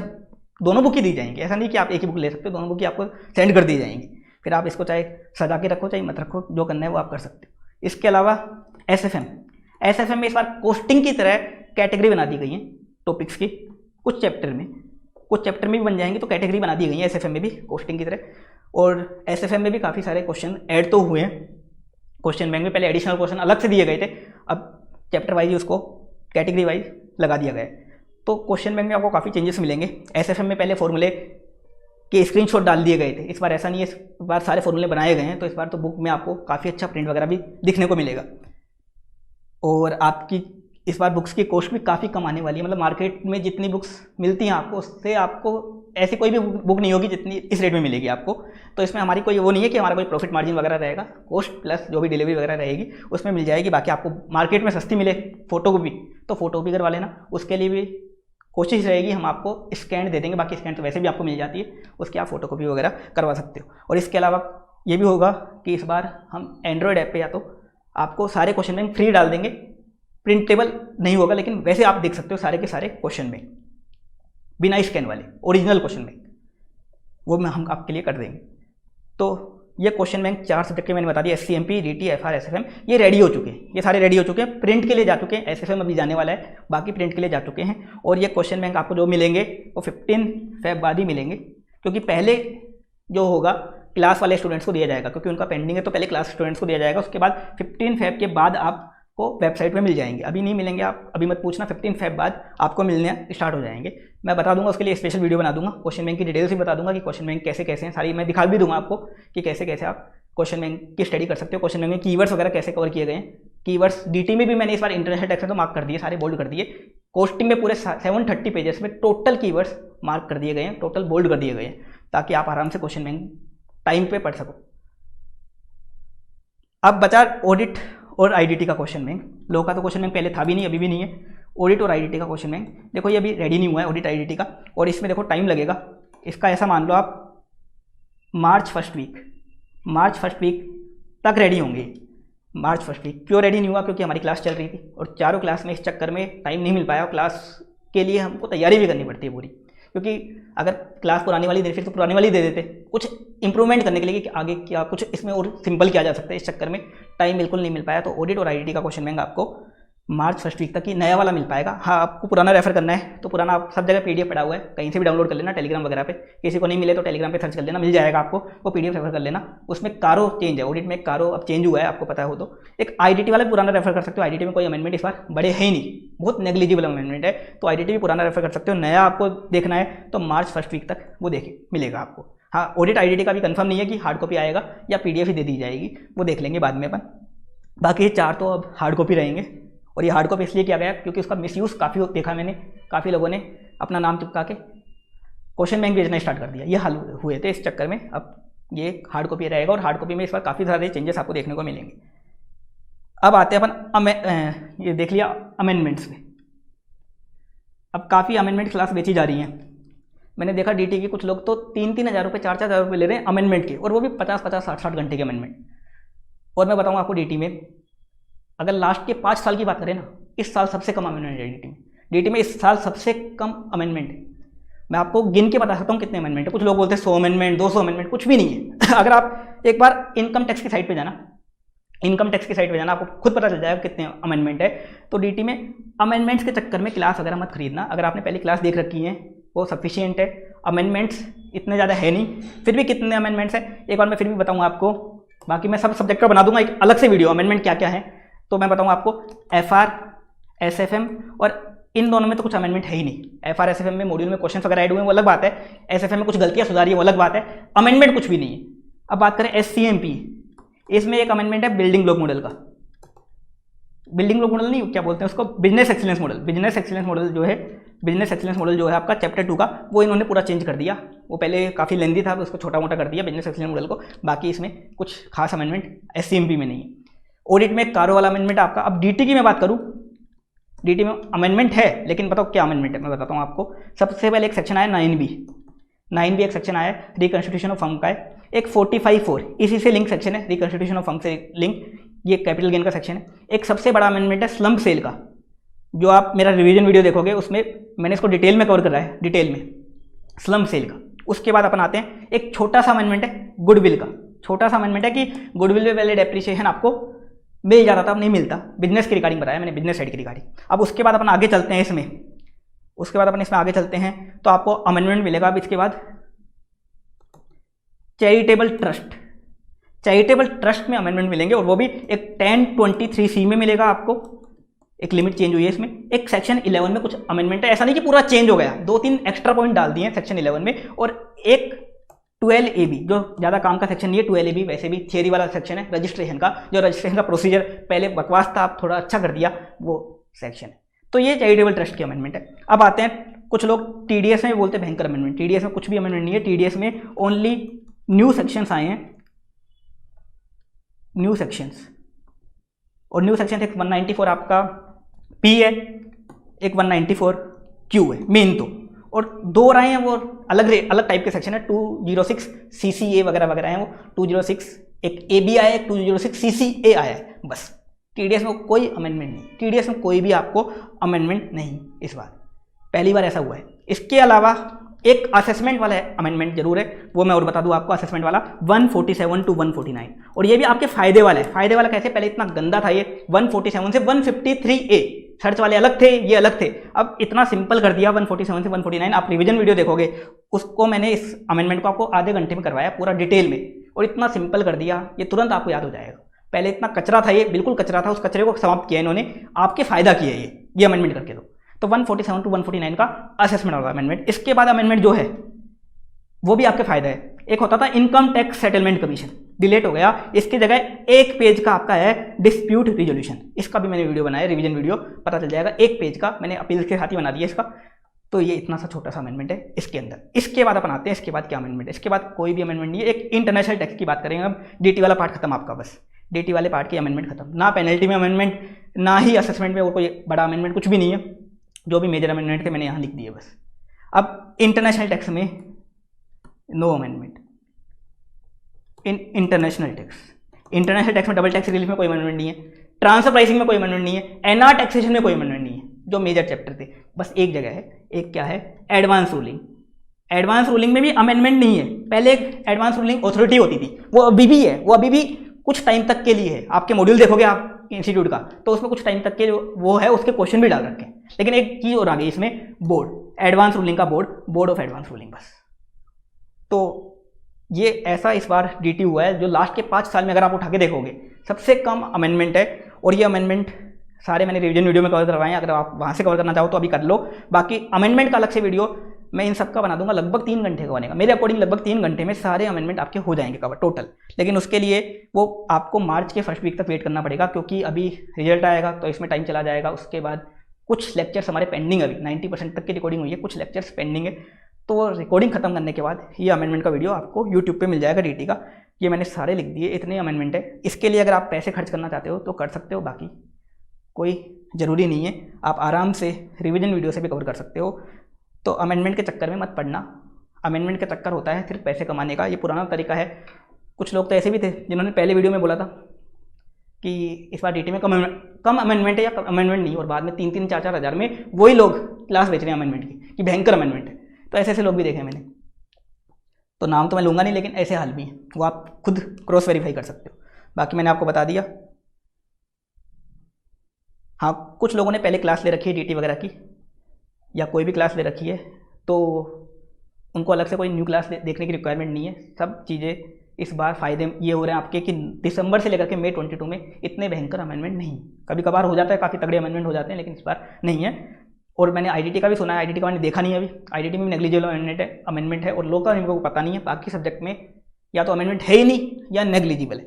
दोनों बुक ही दी जाएंगी। ऐसा नहीं कि आप एक ही बुक ले सकते हो, दोनों बुक ही आपको सेंड कर दी जाएंगी। फिर आप इसको चाहे सजा के रखो चाहे मत रखो, जो करना है वो आप कर सकते हो। इसके अलावा एसएफएम में इस बार कोस्टिंग की तरह कैटेगरी बना दी गई है टॉपिक्स की। कुछ चैप्टर में भी बन जाएंगे, तो कैटेगरी बना दी गई है एसएफएम में भी कोस्टिंग की तरह। और एसएफएम में भी काफ़ी सारे क्वेश्चन ऐड तो हुए हैं क्वेश्चन बैंक में। पहले एडिशनल क्वेश्चन अलग से दिए गए थे, अब चैप्टर वाइज उसको कैटेगरी वाइज लगा दिया गया है। तो क्वेश्चन बैंक में आपको काफ़ी चेंजेस मिलेंगे। एसएफएम में पहले फॉर्मूले के स्क्रीनशॉट डाल दिए गए थे, इस बार ऐसा नहीं है, इस बार सारे फॉर्मूले बनाए गए हैं। तो इस बार तो बुक में आपको काफ़ी अच्छा प्रिंट वगैरह भी दिखने को मिलेगा। और आपकी इस बार बुक्स की कॉस्ट भी काफ़ी कम आने वाली है, मतलब मार्केट में जितनी बुक्स मिलती हैं आपको, उससे आपको ऐसी कोई भी बुक नहीं होगी जितनी इस रेट में मिलेगी आपको। तो इसमें हमारी कोई वो नहीं है कि हमारा कोई प्रॉफिट मार्जिन वगैरह रहेगा, कॉस्ट प्लस जो भी डिलीवरी वगैरह रहेगी उसमें मिल जाएगी। बाकी आपको मार्केट में सस्ती मिले फोटोकॉपी, तो फोटोकॉपी करवा लेना, उसके लिए भी कोशिश रहेगी, हम आपको स्कैन दे देंगे। बाकी स्कैन तो वैसे भी आपको मिल जाती है, उसकी आप फोटोकॉपी वगैरह करवा सकते हो। और इसके अलावा ये भी होगा कि इस बार हम एंड्रॉयड ऐप पे या तो आपको सारे क्वेश्चन बैंक फ्री डाल देंगे, प्रिंटेबल नहीं होगा, लेकिन वैसे आप देख सकते हो सारे के सारे क्वेश्चन बैंक बिना स्कैन वाले ओरिजिनल क्वेश्चन बैंक, वो हम आपके लिए कर देंगे। तो ये क्वेश्चन बैंक 4 सब्जेक्ट के मैंने बता दिया, एससीएमपी, डीटी, एफआर, एसएफएम, ये रेडी हो चुके हैं, ये सारे रेडी हो चुके हैं, प्रिंट के लिए जा चुके हैं। एसएफएम अभी जाने वाला है, बाकी प्रिंट के लिए जा चुके हैं। और ये क्वेश्चन बैंक आपको जो मिलेंगे वो 15 फेब बाद ही मिलेंगे, क्योंकि पहले जो होगा क्लास वाले स्टूडेंट्स को दिया जाएगा, क्योंकि उनका पेंडिंग है, तो पहले क्लास स्टूडेंट्स को दिया जाएगा। उसके बाद 15 फेब के बाद आपको वेबसाइट पे मिल जाएंगे, अभी नहीं मिलेंगे, आप अभी मत पूछना, 15 फेब बाद आपको मिलने स्टार्ट हो जाएंगे। मैं बता दूंगा, उसके लिए स्पेशल वीडियो बना दूंगा, क्वेश्चन बैंक की डिटेल्स भी बता दूंगा कि क्वेश्चन बैंक कैसे कैसे हैं, सारी मैं दिखा भी दूंगा आपको कि कैसे कैसे आप क्वेश्चन बैंक की स्टडी कर सकते हो। क्वेश्चन बैंक में कीवर्ड्स वगैरह कैसे कवर किए गए हैं, कीवर्ड्स डीटी में भी मैंने इस बार इंटरनेशनल टैक्स में तो मार्क कर दिए, सारे बोल्ड कर दिए। कोस्टिंग में पूरे 730 पेजेस में टोटल कीवर्ड्स मार्क कर दिए गए हैं, टोटल बोल्ड कर दिए गए हैं, ताकि आप आराम से क्वेश्चन बैंक टाइम पे पढ़ सको। अब बचा ऑडिट और आईडीटी का क्वेश्चन बैंक। लोगों का तो क्वेश्चन बैंक पहले था भी नहीं, अभी भी नहीं है। ऑडिट और आईडीटी का क्वेश्चन बैंक देखो, ये अभी रेडी नहीं हुआ है ऑडिट आईडीटी का, और इसमें देखो टाइम लगेगा इसका। ऐसा मान लो आप मार्च फर्स्ट वीक तक रेडी होंगे। मार्च फर्स्ट वीक क्यों रेडी नहीं हुआ? क्योंकि हमारी क्लास चल रही थी और चारों क्लास में इस चक्कर में टाइम नहीं मिल पाया। क्लास के लिए हमको तैयारी भी करनी पड़ती है पूरी, क्योंकि अगर क्लास पुरानी वाली दे फिर तो पुरानी वाली दे देते, कुछ इंप्रूवमेंट करने के लिए कि आगे क्या कुछ इसमें और सिंपल किया जा सकता है। इस चक्कर में टाइम बिल्कुल नहीं मिल पाया। तो ऑडिट और आईडीटी का क्वेश्चन बैंक आपको मार्च फर्स्ट वीक तक ही नया वाला मिल पाएगा। हाँ, आपको पुराना रेफर करना है तो पुराना आप सब जगह पीडीएफ पड़ा हुआ है, कहीं से भी डाउनलोड कर लेना, टेलीग्राम वगैरह पे। किसी को नहीं मिले तो टेलीग्राम पे सर्च कर लेना, मिल जाएगा आपको, वो पीडीएफ रेफर कर लेना। उसमें कारो चेंज है, ऑडिट में कारो अब चेंज हुआ है, आपको पता हो तो। एक आईडीटी वाला पुराना रेफर कर सकते हो, आईडीटी में कोई अमेंडमेंट इस बार बड़े है ही नहीं, बहुत नेग्लिजिबल अमेंडमेंट है, तो आईडीटी भी पुराना रेफर कर सकते हो। नया आपको देखना है तो मार्च फर्स्ट वीक तक वो देखिए मिलेगा आपको। हाँ, ऑडिट आईडीटी का भी कंफर्म नहीं है कि हार्ड कॉपी आएगा या पीडीएफ ही दे दी जाएगी, वो देख लेंगे बाद में अपन। बाकी ये 4 तो अब हार्ड कॉपी रहेंगे। और ये हार्ड कॉपी इसलिए किया गया क्योंकि उसका मिसयूज़ काफ़ी देखा मैंने, काफ़ी लोगों ने अपना नाम चिपका के क्वेश्चन बैंक भेजना स्टार्ट कर दिया, ये हाल हुए थे। इस चक्कर में अब ये हार्ड कॉपी रहेगा और हार्ड कॉपी में इस बार काफ़ी सारे चेंजेस आपको देखने को मिलेंगे। अब आते हैं अपन ये देख लिया अमेंडमेंट्स में। अब काफ़ी अमेंडमेंट क्लास बेची जा रही हैं। मैंने देखा डीटी के कुछ लोग तो 3-3 हज़ार रुपये 4-4 हज़ार रुपये ले रहे हैं अमेंडमेंट के, और वो भी 50-50 60-60 घंटे के अमेंडमेंट। और मैं बताऊँ आपको डीटी में अगर लास्ट के 5 साल की बात करें ना, इस साल सबसे कम अमेंडमेंट है डीटी में। डीटी में इस साल सबसे कम अमेंडमेंट है। मैं आपको गिन के बता सकता हूँ कितने अमेंडमेंट है। कुछ लोग बोलते हैं 100 अमेंडमेंट 200 अमेंडमेंट, कुछ भी नहीं है। अगर आप एक बार इनकम टैक्स की साइट पे जाना, इनकम टैक्स की साइट पे जाना, आपको खुद पता चल जाएगा कितने अमेंडमेंट है। तो डीटी में अमेंडमेंट्स के चक्कर में क्लास वगैरह मत खरीदना। अगर आपने पहले क्लास देख रखी है वो सफिशियंट है। अमेंडमेंट्स इतने ज़्यादा है नहीं, फिर भी कितने अमेंडमेंट्स हैं एक बार मैं फिर भी बताऊँगा आपको। बाकी मैं सब सब्जेक्ट का बना दूंगा एक अलग से वीडियो, अमेंडमेंट क्या क्या है। तो मैं बताऊँ आपको एफआर एसएफएम, और इन दोनों में तो कुछ अमेंडमेंट है ही नहीं। एफआर एसएफएम में मॉड्यूल में क्वेश्चन वगैरह ऐड हुए हैं वो अलग बात है, एसएफएम में कुछ गलतियां सुधारी है वो अलग बात है, अमेंडमेंट कुछ भी नहीं है। अब बात करें एससीएमपी, इसमें एक अमेंडमेंट है बिल्डिंग ब्लॉक मॉडल का। बिल्डिंग ब्लॉक मॉडल नहीं, क्या बोलते हैं उसको, business excellence model. Business excellence model जो है, बिजनेस एक्सीलेंस मॉडल जो है आपका चैप्टर 2 का, वो इन्होंने पूरा चेंज कर दिया। वो पहले काफ़ी लेंदी था, उसको छोटा मोटा कर दिया बिजनेस एक्सीलेंस मॉडल को। बाकी इसमें कुछ खास अमेंडमेंट एससीएमपी में नहीं है। ऑडिट में कारो वाला अमेंडमेंट आपका। अब डीटी की मैं बात करूं, डीटी में अमेंडमेंट है, लेकिन बताओ क्या अमेंडमेंट है मैं बताता हूं आपको। सबसे पहले एक सेक्शन आया 9B, 9B एक सेक्शन आया रिकंस्टिट्यूशन ऑफ फर्म का है। एक 45(4) इसी से लिंक सेक्शन है, रिकंस्टिट्यूशन ऑफ फर्म से लिंक, ये कैपिटल गेन का सेक्शन है। एक सबसे बड़ा अमेंडमेंट है स्लम्प सेल का, जो आप मेरा रिवीजन वीडियो देखोगे उसमें मैंने इसको डिटेल में कवर करा है, डिटेल में स्लम्प सेल का। उसके बाद अपन आते हैं एक छोटा सा अमेंडमेंट है गुडविल का। छोटा सा अमेंडमेंट है कि गुडविल में पहले डेप्रिसिएशन आपको मिल जाता था, अब नहीं मिलता। बिजनेस की रिगार्डिंग बताया मैंने, बिजनेस साइड की रिगार्डिंग। अब उसके बाद अपन आगे चलते हैं इसमें, उसके बाद अपन इसमें आगे चलते हैं तो आपको अमेंडमेंट मिलेगा। अब इसके बाद चैरिटेबल ट्रस्ट, चैरिटेबल ट्रस्ट में अमेंडमेंट मिलेंगे, और वो भी एक 1023C में मिलेगा आपको। एक लिमिट चेंज हुई है इसमें। एक सेक्शन 11 में कुछ अमेंडमेंट है, ऐसा नहीं कि पूरा चेंज हो गया, 2-3 एक्स्ट्रा पॉइंट डाल दिए हैं सेक्शन 11 में। और एक 12AB जो ज़्यादा काम का सेक्शन नहीं है, 12AB वैसे भी थियरी वाला सेक्शन है रजिस्ट्रेशन का, जो रजिस्ट्रेशन का प्रोसीजर पहले बकवास था, आप थोड़ा अच्छा कर दिया, वो सेक्शन है। तो ये चैरिटेबल ट्रस्ट की अमेंडमेंट है। अब आते हैं, कुछ लोग टीडीएस में बोलते हैं भयंकर अमेंडमेंट, टीडीएस में कुछ भी अमेंडमेंट नहीं है। टीडीएस में ओनली न्यू सेक्शंस आए हैं, न्यू सेक्शंस। और न्यू सेक्शन एक 194 आपका पी है, एक 194Q है मेन तो, और 2 आए हैं वो अलग टाइप के सेक्शन है। 206 CCA वगैरह वगैरह हैं वो। 206 एक AB आया है, 206 CCA आया है, बस। टीडीएस में कोई अमेंडमेंट नहीं, टीडीएस में कोई भी आपको अमेंडमेंट नहीं इस बार, पहली बार ऐसा हुआ है। इसके अलावा एक असेसमेंट वाला अमेंडमेंट जरूर है, वो मैं और बता दूं आपको। असेसमेंट वाला 147 to 149, और ये भी आपके फायदे वाला है। फायदे वाला कैसे, पहले इतना गंदा था ये, 147 से 153A सर्च वाले अलग थे, ये अलग थे। अब इतना सिंपल कर दिया 147 से 149। आप रिवीजन वीडियो देखोगे उसको, मैंने इस अमेंडमेंट को आपको आधे घंटे में करवाया पूरा डिटेल में, और इतना सिंपल कर दिया ये तुरंत आपको याद हो जाएगा। पहले इतना कचरा था, ये बिल्कुल कचरा था, उस कचरे को समाप्त किया इन्होंने, आपके फायदा किया ये अमेंडमेंट करके। तो 147 to 149 का असेसमेंट वाला अमेंडमेंट। इसके बाद अमेंडमेंट जो है वो भी आपके फायदा है। एक होता था income tax settlement commission, delete हो गया, इसकी जगह 1 पेज का आपका है डिस्प्यूट रिजोल्यूशन। इसका भी मैंने वीडियो बनाया, रिवीजन वीडियो, पता चल जाएगा। 1 पेज का मैंने अपील के साथ ही बना दिया इसका। तो ये इतना सा छोटा सा अमेंडमेंट है इसके अंदर। इसके बाद अपन आते हैं, इसके बाद क्या अमेंडमेंट है। इसके बाद कोई भी अमेंडमेंट नहीं है। एक इंटरनेशनल टैक्स की बात करेंगे अब। डीटी वाला पार्ट खत्म आपका, बस डीटी वाले पार्ट की अमेंडमेंट खत्म। ना पेनल्टी में अमेंडमेंट, ना ही असेसमेंट में वो कोई बड़ा अमेंडमेंट, कुछ भी नहीं है। जो भी मेजर अमेंडमेंट थे मैंने यहाँ लिख दिए बस। अब इंटरनेशनल टैक्स में नो अमेंडमेंट। इंटरनेशनल टैक्स में डबल टैक्स रिलीफ में कोई अमेंडमेंट नहीं है, ट्रांसफर प्राइसिंग में कोई अमेंडमेंट नहीं है, एनआर टैक्सेशन में कोई अमेंडमेंट नहीं है, जो मेजर चैप्टर थे। बस एक जगह है, एक क्या है, एडवांस रूलिंग। एडवांस रूलिंग में भी अमेंडमेंट नहीं है। पहले एक एडवांस रूलिंग अथॉरिटी होती थी, वो अभी भी है, वो अभी भी कुछ टाइम तक के लिए है। आपके मॉड्यूल देखोगे आप इंस्टीट्यूट का, तो उसमें कुछ टाइम तक के जो वो है उसके क्वेश्चन भी डाल रखे हैं। लेकिन एक चीज़ और आ गई इसमें, बोर्ड, एडवांस रूलिंग का board, board of advance ruling बस। तो ये ऐसा इस बार DT हुआ है जो लास्ट के 5 साल में अगर आप उठा के देखोगे सबसे कम अमेंडमेंट है। और ये अमेंडमेंट सारे मैंने रिवीजन वीडियो में कवर करवाए हैं, अगर आप वहाँ से कवर करना चाहो तो अभी कर लो। बाकी अमेंडमेंट का अलग से वीडियो मैं इन सब का बना दूंगा, लगभग 3 घंटे का बनेगा मेरे अकॉर्डिंग। लगभग 3 घंटे में सारे अमेंडमेंट आपके हो जाएंगे कवर टोटल। लेकिन उसके लिए वो आपको मार्च के फर्स्ट वीक तक वेट करना पड़ेगा, क्योंकि अभी रिजल्ट आएगा तो इसमें टाइम चला जाएगा। उसके बाद कुछ लेक्चर्स हमारे पेंडिंग, अभी 90% तक की रिकॉर्डिंग हुई है, कुछ लेक्चर्स पेंडिंग है। तो रिकॉर्डिंग खत्म करने के बाद ये अमेंडमेंट का वीडियो आपको यूट्यूब पे मिल जाएगा DT का। ये मैंने सारे लिख दिए, इतने अमेंडमेंट है। इसके लिए अगर आप पैसे खर्च करना चाहते हो तो कर सकते हो, बाकी कोई ज़रूरी नहीं है। आप आराम से रिवीजन वीडियो से भी कवर कर सकते हो। तो अमेंडमेंट के चक्कर में मत पड़ना। अमेंडमेंट का चक्कर होता है सिर्फ पैसे कमाने का, ये पुराना तरीका है। कुछ लोग तो ऐसे भी थे जिन्होंने पहले वीडियो में बोला था कि इस बार DT में कम अमेंडमेंट है या अमेंडमेंट नहीं, और बाद में 3-3, 4-4 हज़ार में वही लोग क्लास बेच रहे हैं अमेंडमेंट की कि भयंकर अमेंडमेंट है। तो ऐसे ऐसे लोग भी देखे मैंने, तो नाम तो मैं लूँगा नहीं, लेकिन ऐसे हाल भी हैं, वो आप खुद क्रॉस वेरीफाई कर सकते हो। बाकी मैंने आपको बता दिया। हाँ, कुछ लोगों ने पहले क्लास ले रखी है DT वगैरह की, या कोई भी क्लास ले रखी है, तो उनको अलग से कोई न्यू क्लास देखने की रिक्वायरमेंट नहीं है। सब चीज़ें इस बार फ़ायदे ये हो रहे हैं आपके कि दिसंबर से लेकर के मई 22 में इतने भयंकर अमेंडमेंट नहीं। कभी कभार हो जाता है, काफ़ी तगड़े अमेंडमेंट हो जाते हैं, लेकिन इस बार नहीं है। और मैंने IDT का भी सुना है, IDT का मैंने देखा नहीं है अभी। IDT में भी नेग्लिजिबल अमेंडमेंट है, और लोकल इनको पता नहीं है। बाकी सब्जेक्ट में या तो अमेंडमेंट है ही नहीं या नेग्लिजिबल है।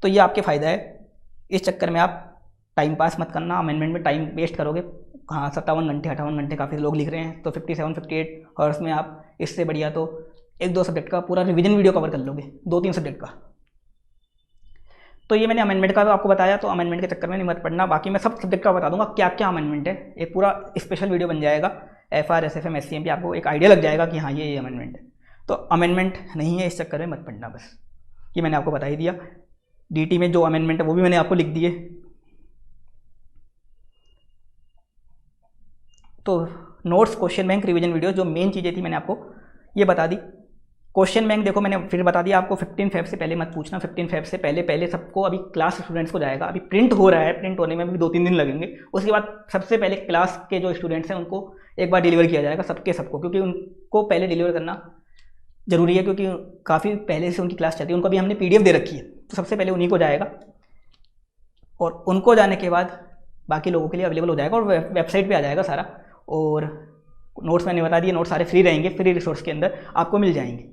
तो ये आपके फ़ायदा है। इस चक्कर में आप टाइम पास मत करना, अमेंडमेंट में टाइम वेस्ट करोगे। हाँ, 57 घंटे 58 घंटे काफ़ी लोग लिख रहे हैं, तो 57 58 हॉर्स में आप इससे बढ़िया तो 1-2 सब्जेक्ट का पूरा रिवीजन वीडियो कवर कर लोगे, 2-3 सब्जेक्ट का। तो ये मैंने अमेंडमेंट का आपको बताया, तो अमेंडमेंट के चक्कर में नहीं मत पड़ना। बाकी मैं सब सब्जेक्ट का बता दूंगा क्या क्या अमेंडमेंट है, एक पूरा स्पेशल वीडियो बन जाएगा। FR SFM SCMP आपको एक आइडिया लग जाएगा कि हाँ ये अमेंडमेंट है। तो अमेंडमेंट नहीं है, इस चक्कर में मत पड़ना, बस ये मैंने आपको बता ही दिया। DT में जो अमेंडमेंट है वो भी मैंने आपको लिख दिए। तो notes, question bank, revision video, जो मेन चीज़ें थी मैंने आपको ये बता दी। क्वेश्चन बैंक देखो मैंने फिर बता दिया आपको, 15 फेब से पहले मत पूछना। 15 फेब से पहले सबको अभी क्लास स्टूडेंट्स को जाएगा। अभी प्रिंट हो रहा है, प्रिंट होने में भी 2-3 दिन लगेंगे। उसके बाद सबसे पहले क्लास के जो स्टूडेंट्स हैं उनको एक बार डिलीवर किया जाएगा, सबको, क्योंकि उनको पहले डिलीवर करना जरूरी है, क्योंकि काफ़ी पहले से उनकी क्लास चलती है। उनको अभी हमने PDF दे रखी है, तो सबसे पहले उन्हीं को जाएगा, और उनको जाने के बाद बाकी लोगों के लिए अवेलेबल हो जाएगा, और वेबसाइट पर आ जाएगा सारा। और नोट्स मैंने बता दिए, नोट्स सारे फ्री रहेंगे, फ्री रिसोर्स के अंदर आपको मिल जाएंगे।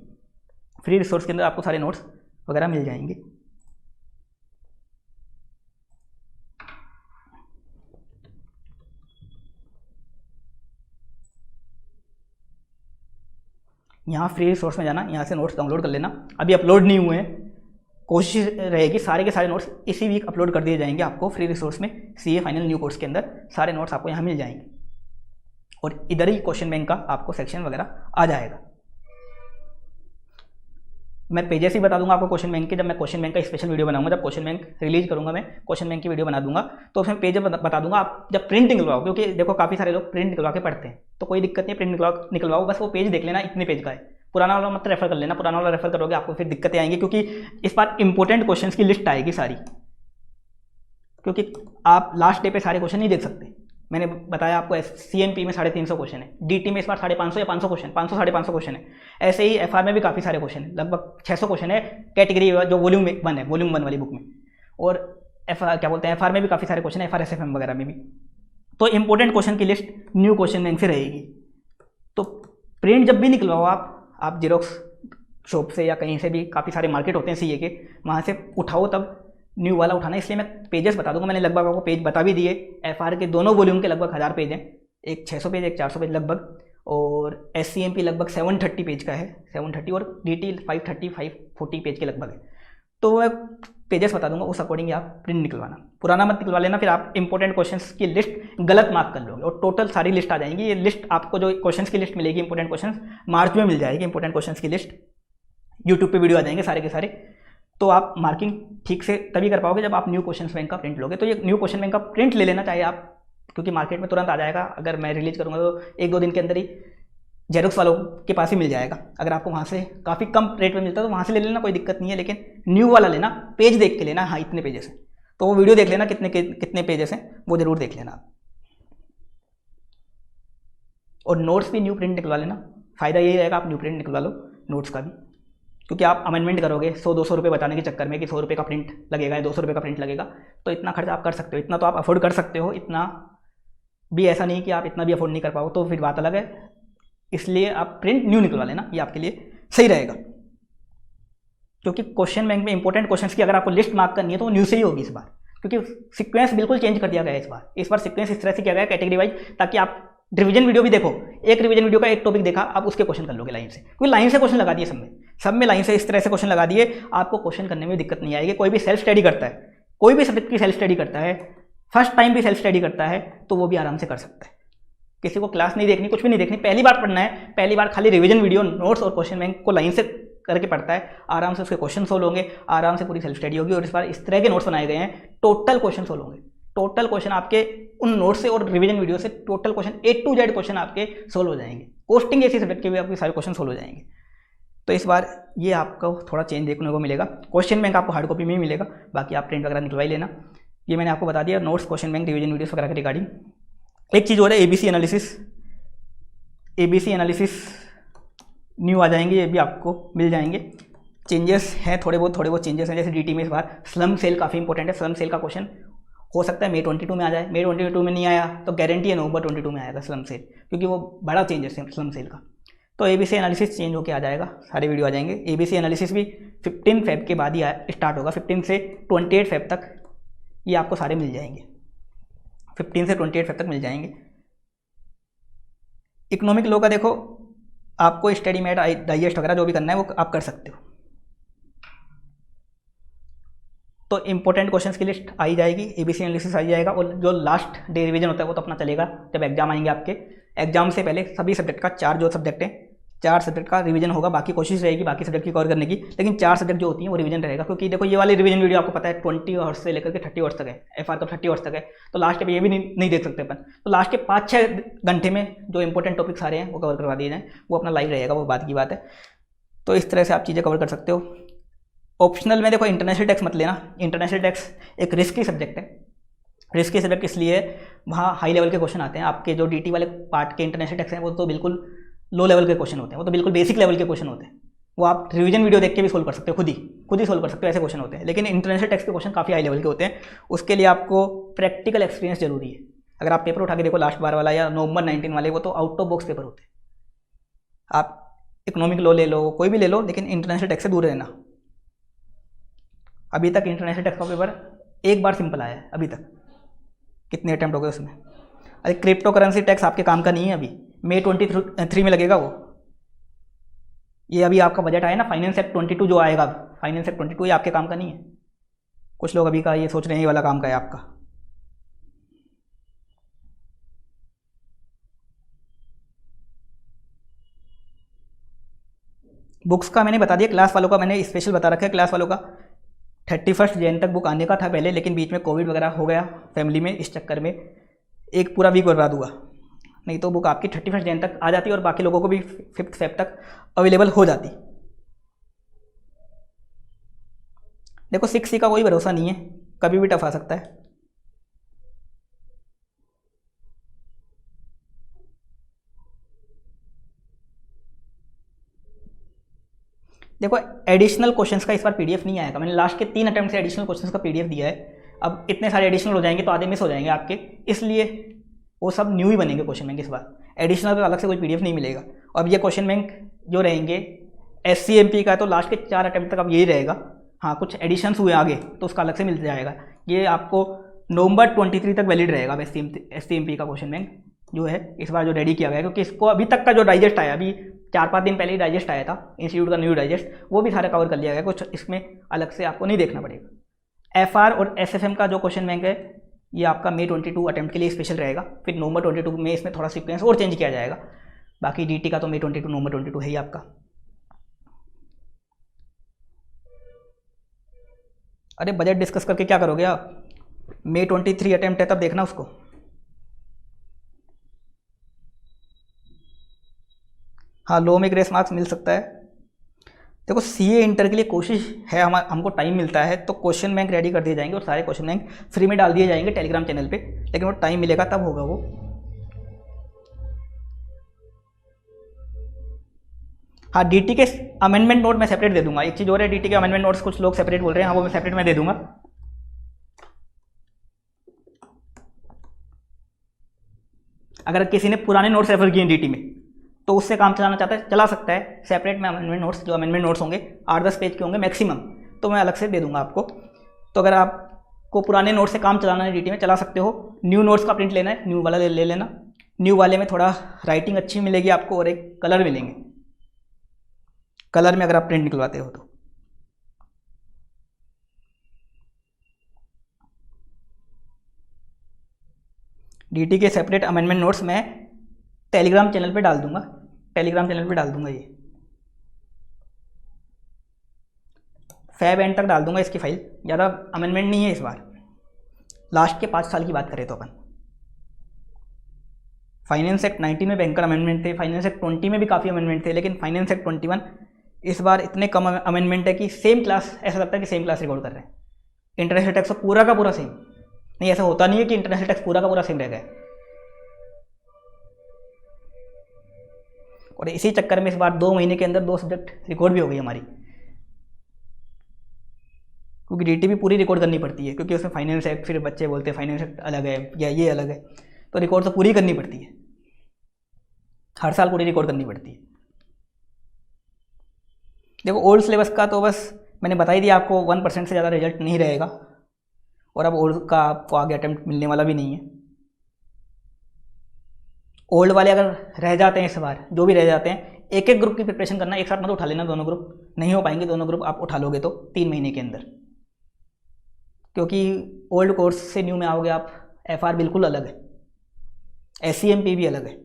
फ्री रिसोर्स के अंदर आपको सारे नोट्स वगैरह मिल जाएंगे। यहाँ फ्री रिसोर्स में जाना, यहाँ से नोट्स डाउनलोड कर लेना। अभी अपलोड नहीं हुए हैं, कोशिश रहेगी सारे के सारे नोट्स इसी वीक अपलोड कर दिए जाएंगे आपको फ्री रिसोर्स में। CA फाइनल न्यू कोर्स के अंदर सारे नोट्स आपको यहाँ मिल जाएंगे, और इधर ही क्वेश्चन बैंक का आपको सेक्शन वगैरह आ जाएगा। मैं पेजेस ही बता दूंगा आपको क्वेश्चन बैंक के, जब मैं क्वेश्चन बैंक का स्पेशल वीडियो बनाऊंगा, जब क्वेश्चन बैंक रिलीज करूंगा, मैं क्वेश्चन बैंक की वीडियो बना दूंगा, तो उसमें पेज बता दूंगा। आप जब प्रिंट निकलवाओ, क्योंकि देखो काफ़ी सारे लोग प्रिंट निकलवा के पढ़ते हैं, तो कोई दिक्कत नहीं, प्रिंट निकलवाओ, बस वो पेज देख लेना इतने पेज का है। पुराना वाला मत रेफर कर लेना, पुराना वाला रेफर करोगे आपको फिर दिक्कतें आएंगी, क्योंकि इस बार इंपॉर्टेंट क्वेश्चन की लिस्ट आएगी सारी, क्योंकि आप लास्ट डे पे सारे क्वेश्चन नहीं देख सकते। मैंने बताया आपको CMP में 350 क्वेश्चन है, DT में इस बार 550 या 500 क्वेश्चन, 500-550 क्वेश्चन है। ऐसे ही FR में भी काफ़ी सारे क्वेश्चन है, लगभग 600 क्वेश्चन है कैटेगरी जो वॉल्यूम 1 है, वॉल्यूम 1 वाली बुक में। और FR में भी काफ़ी सारे क्वेश्चन है, FR SFM वगैरह में भी। तो इंपॉर्टेंट क्वेश्चन की लिस्ट न्यू क्वेश्चन बैंक से रहेगी। तो प्रिंट जब भी निकलवाओ आप जेरोक्स शॉप से या कहीं से भी, काफ़ी सारे मार्केट होते हैं CA के, वहाँ से उठाओ, तब न्यू वाला उठाना। इसलिए मैं पेजेस बता दूंगा, मैंने लगभग आपको पेज बता भी दिए। FR के दोनों वॉल्यूम के लगभग 1000 पेज हैं, एक 600 पेज, एक 400 पेज लगभग, और SCMP लगभग 730 पेज का है, 730, और DT 540 पेज के लगभग है। तो मैं पेजेस बता दूंगा, उस अकॉर्डिंग आप प्रिंट निकलवाना, पुराना मत निकलवा लेना, फिर आप इंपॉर्टेंट क्वेश्चंस की लिस्ट गलत मार्क कर लोगे, और टोटल सारी लिस्ट आ जाएंगी। ये लिस्ट आपको जो क्वेश्चंस की लिस्ट मिलेगी, इंपॉर्टेंट क्वेश्चंस मार्च में मिल जाएगी, इंपॉर्टेंट क्वेश्चंस की लिस्ट यूट्यूब पे वीडियो आ जाएंगे सारे के सारे। तो आप मार्किंग ठीक से तभी कर पाओगे जब आप न्यू क्वेश्चन बैंक का प्रिंट लोगे। तो ये न्यू क्वेश्चन बैंक का प्रिंट ले लेना चाहिए आप, क्योंकि मार्केट में तुरंत आ जाएगा। अगर मैं रिलीज करूँगा तो 1-2 दिन के अंदर ही जेरोक्स वालों के पास ही मिल जाएगा। अगर आपको वहाँ से काफ़ी कम रेट में मिलता है तो वहाँ से ले लेना, कोई दिक्कत नहीं है, लेकिन न्यू वाला लेना, पेज देख के लेना, हाँ इतने पेजेस हैं, तो वो वीडियो देख लेना कितने पेजेस हैं, वो ज़रूर देख लेना। और नोट्स भी न्यू प्रिंट निकलवा लेना, फ़ायदा यही रहेगा, आप न्यू प्रिंट निकलवा लो नोट्स का भी, क्योंकि आप अमेंडमेंट करोगे 100-200 रुपये बताने के चक्कर में कि 100 रुपये का प्रिंट लगेगा या 200 रुपये का प्रिंट लगेगा, तो इतना खर्च आप कर सकते हो, इतना तो आप अफोर्ड कर सकते हो, इतना भी ऐसा नहीं कि आप इतना भी अफोर्ड नहीं कर पाओ, तो फिर बात अलग है। इसलिए आप प्रिंट न्यू निकलवा लेना, ये आपके लिए सही रहेगा, क्योंकि क्वेश्चन बैंक में इंपॉर्टेंट क्वेश्चंस की अगर आपको लिस्ट मार्क करनी है तो वो न्यू से ही होगी इस बार, क्योंकि सीक्वेंस बिल्कुल चेंज कर दिया गया है इस बार सीक्वेंस इस तरह से किया गया है कैटेगरी वाइज, ताकि आप रिवीजन वीडियो भी देखो, एक रिवीजन वीडियो का एक टॉपिक देखा, आप उसके क्वेश्चन कर लोगे लाइन से, क्योंकि लाइन से क्वेश्चन लगा दिए सब में लाइन से इस तरह से क्वेश्चन लगा दिए, आपको क्वेश्चन करने में दिक्कत नहीं आएगी। कोई भी सेल्फ स्टडी करता है, कोई भी सब्जेक्ट की सेल्फ स्टडी करता है, फर्स्ट टाइम भी सेल्फ स्टडी करता है, तो वो भी आराम से कर सकता है। किसी को क्लास नहीं देखनी, कुछ भी नहीं देखनी, पहली बार पढ़ना है, पहली बार खाली रिवीजन वीडियो, नोट्स और क्वेश्चन बैंक को लाइन से करके पढ़ता है, आराम से उसके क्वेश्चन सोल्व होंगे, आराम से पूरी सेल्फ स्टडी होगी। और इस बार इस तरह के नोट्स बनाए गए हैं, टोटल क्वेश्चन सोल्व होंगे, टोटल क्वेश्चन आपके उन नोट से और रिवीजन वीडियो से total question A to Z question आपके सोल्व हो जाएंगे। कोस्टिंग ऐसी सब्जेक्ट के भी आपके सारे क्वेश्चन सोल्व हो जाएंगे। तो इस बार ये आपको थोड़ा चेंज देखने को मिलेगा। क्वेश्चन बैंक आपको हार्ड कॉपी में ही मिलेगा, बाकी आप प्रिंट वगैरह निकलवा ही लेना। ये मैंने आपको बता दिया notes, question bank, revision videos वगैरह के रिगार्डिंग। एक चीज़ और है ABC एनालिसिस न्यू आ जाएंगे, ये भी आपको मिल जाएंगे। चेंजेस हैं थोड़े बहुत चेंजेस हैं, जैसे DT में इस बार स्लम सेल काफ़ी इंपॉर्टेंट है। स्लम सेल का क्वेश्चन हो सकता है May 22 में आ जाए, May 22 में नहीं आया तो गारंटी है November 22 में आएगा स्लम सेल, क्योंकि वो बड़ा चेंजेस है स्लम सेल का। तो ABC एनालिसिस चेंज होकर आ जाएगा, सारे वीडियो आ जाएंगे। ABC एनालिसिस भी 15 फेब के बाद ही स्टार्ट होगा, 15 से 28 फेब तक ये आपको सारे मिल जाएंगे, 15 से 28 फेब तक मिल जाएंगे। इकोनॉमिक लॉ का देखो, आपको स्टडी मैट, डाइजेस्ट वगैरह जो भी करना है वो आप कर सकते हो। तो इंपॉर्टेंट क्वेश्चंस की लिस्ट आई जाएगी, ABC एनालिसिस आई जाएगा, और जो लास्ट डे रिवीजन होता है वो तो अपना चलेगा जब एग्जाम आएंगे आपके। एग्जाम से पहले सभी सब्जेक्ट का 4 सब्जेक्ट हैं, 4 सब्जेक्ट का रिवीजन होगा। बाकी कोशिश रहेगी बाकी सब्जेक्ट की कवर करने की, लेकिन 4 सब्जेक्ट जो होती हैं वो रिवीजन रहेगा। क्योंकि देखो ये वाली रिवीजन वीडियो आपको पता है 20 आवर्स से लेकर के 30 आवर्स तक है, FR का 30 आवर्स तक है, तो लास्ट पे ये भी नहीं देख सकते अपन। तो लास्ट के 5-6 घंटे में जो इंपॉर्टेंट टॉपिक्स आ रहे हैं वो कवर करवा दिए जाएँ, वो अपना लाइव रहेगा, वो बात की बात है। तो इस तरह से आप चीज़ें कवर कर सकते हो। ऑप्शनल में देखो इंटरनेशनल टैक्स मत लेना, इंटरनेशनल टैक्स एक रिस्की सब्जेक्ट है। रिस्की सब्जेक्ट इसलिए वहाँ हाई लेवल के क्वेश्चन आते हैं। आपके जो DT वाले पार्ट के इंटरनेशनल टैक्स हैं वो तो बिल्कुल लो लेवल के क्वेश्चन होते हैं, वो तो बिल्कुल बेसिक लेवल के क्वेश्चन होते हैं, वो आप रिवीजन वीडियो देख के भी सोल्व कर सकते हो, खुद ही सोल्व कर सकते हो, ऐसे क्वेश्चन होते हैं। लेकिन इंटरनेशनल टैक्स के क्वेश्चन काफ़ी हाई लेवल के होते हैं, उसके लिए आपको प्रैक्टिकल एक्सपीरियंस जरूरी है। अगर आप पेपर उठा के देखो लास्ट बार वाला या November 19 वाले, वो तो आउट ऑफ बॉक्स पेपर होते हैं। आप इकोनॉमिक लॉ ले लो, कोई भी ले लो, लेकिन इंटरनेशनल टैक्स से दूर रहना। अभी तक इंटरनेशनल टैक्स का पेपर एक बार सिंपल आया है अभी तक, कितने अटैम्प्ट हो गए उसमें। अरे क्रिप्टो करेंसी टैक्स आपके काम का नहीं है, अभी May 23 में लगेगा वो। ये अभी आपका बजट आया ना, फाइनेंस एक्ट 22 जो आएगा, फाइनेंस एक्ट 22, ये आपके काम का नहीं है। कुछ लोग अभी का ये सोच रहे हैं ये वाला काम का है आपका। बुक्स का मैंने बता दिया, क्लास वालों का मैंने स्पेशल बता रखा है। क्लास वालों का 31 जैन तक बुक आने का था पहले, लेकिन बीच में कोविड वगैरह हो गया फैमिली में, इस चक्कर में एक पूरा वीक बर्बाद हुआ। नहीं तो बुक आपकी 31 जैन तक आ जाती और बाकी लोगों को भी 5 फेब तक अवेलेबल हो जाती। देखो 6C का कोई भरोसा नहीं है, कभी भी टफ आ सकता है। देखो एडिशनल क्वेश्चंस का इस बार PDF नहीं आएगा, मैंने लास्ट के 3 अटेम्प्ट से एडिशनल क्वेश्चंस का PDF दिया है। अब इतने सारे एडिशनल हो जाएंगे तो आधे मिस हो जाएंगे आपके, इसलिए वो सब न्यू ही बनेंगे क्वेश्चन बैंक इस बार। एडिशनल का अलग से कोई PDF नहीं मिलेगा। अब ये क्वेश्चन बैंक जो रहेंगे SC/MP का, तो लास्ट के 4 अटेम्प्ट तक अब यही रहेगा। हाँ कुछ एडिशंस हुए आगे तो उसका अलग से मिल जाएगा। ये आपको November 23 तक वैलिड रहेगा SC/MP का क्वेश्चन बैंक जो है इस बार जो रेडी किया गया है। क्योंकि इसको अभी तक का जो डाइजेस्ट आया, अभी 4-5 दिन पहले ही डाइजेस्ट आया था इंस्टीट्यूट का न्यू डाइजेस्ट, वो भी सारा कवर कर लिया गया, कुछ इसमें अलग से आपको नहीं देखना पड़ेगा। FR और SFM का जो क्वेश्चन बैंक है ये आपका May 22 अटेम्प्ट के लिए स्पेशल रहेगा, फिर November 22 में इसमें थोड़ा सीक्वेंस और चेंज किया जाएगा। बाकी DT का तो May 22 November 22 है ही आपका। अरे बजट डिस्कस करके क्या करोगे आप, May 23 अटेम्प्ट है तब देखना उसको। हाँ, लो में ग्रेस मार्क्स मिल सकता है। देखो सीए इंटर के लिए कोशिश है, हमको टाइम मिलता है तो क्वेश्चन बैंक रेडी कर दिए जाएंगे और सारे क्वेश्चन बैंक फ्री में डाल दिए जाएंगे टेलीग्राम चैनल पे, लेकिन वो टाइम मिलेगा तब होगा वो। हाँ, डीटी के अमेंडमेंट नोट मैं सेपरेट दे दूंगा। एक चीज़ और है, डीटी के अमेंडमेंट नोट्स कुछ लोग सेपरेट बोल रहे हैं, हाँ वो मैं सेपरेट में दे दूंगा। अगर किसी ने पुराने नोट्स रेफर किए डीटी में तो उससे काम चलाना चाहता है, चला सकता है सेपरेट में अमेंडमेंट नोट्स। जो अमेंडमेंट नोट्स होंगे 8-10 पेज के होंगे मैक्सिमम, तो मैं अलग से दे दूंगा आपको। तो अगर आपको पुराने नोट से काम चलाना है डीटी में, चला सकते हो। न्यू नोट्स का प्रिंट लेना है, न्यू वाला ले लेना। न्यू वाले में थोड़ा राइटिंग अच्छी मिलेगी आपको और एक कलर मिलेंगे, कलर में अगर आप प्रिंट निकलवाते हो तो। डीटी के सेपरेट अमेंडमेंट नोट्स मैं टेलीग्राम चैनल पे डाल दूंगा, टेलीग्राम चैनल पे डाल दूंगा। ये फेब एंड तक डाल दूंगा इसकी फाइल, ज़्यादा अमेंडमेंट नहीं है इस बार। लास्ट के 5 साल की बात करें तो अपन फाइनेंस एक्ट 19 में बैंकर अमेंडमेंट थे, फाइनेंस एक्ट 20 में भी काफ़ी अमेंडमेंट थे, लेकिन फाइनेंस एक्ट 21 इस बार इतने कम अमेंडमेंट है कि सेम क्लास, ऐसा लगता है कि सेम क्लास रिकॉर्ड कर रहे हैं। इंटरनेशनल टैक्स पूरा का पूरा सेम नहीं, ऐसा होता नहीं है कि इंटरनेशनल टैक्स पूरा का पूरा सेम रह गया। और इसी चक्कर में इस बार 2 महीने के अंदर 2 सब्जेक्ट रिकॉर्ड भी हो गई हमारी, क्योंकि डीटी भी पूरी रिकॉर्ड करनी पड़ती है, क्योंकि उसमें फाइनेंस एक्ट, फिर बच्चे बोलते हैं फाइनेंस एक्ट अलग है या ये अलग है, तो रिकॉर्ड तो पूरी करनी पड़ती है, हर साल पूरी रिकॉर्ड करनी पड़ती है। देखो ओल्ड सिलेबस का तो बस मैंने बता ही दिया आपको, 1% से ज़्यादा रिजल्ट नहीं रहेगा, और अब ओल्ड का आपको आगे अटेम्प्ट मिलने वाला भी नहीं है। ओल्ड वाले अगर रह जाते हैं इस बार, जो भी रह जाते हैं, एक एक ग्रुप की प्रिपरेशन करना, एक साथ मत उठा लेना दोनों ग्रुप, नहीं हो पाएंगे दोनों ग्रुप। आप उठा लोगे तो 3 महीने के अंदर, क्योंकि ओल्ड कोर्स से न्यू में आओगे आप, एफआर बिल्कुल अलग है, एससीएमपी भी अलग है।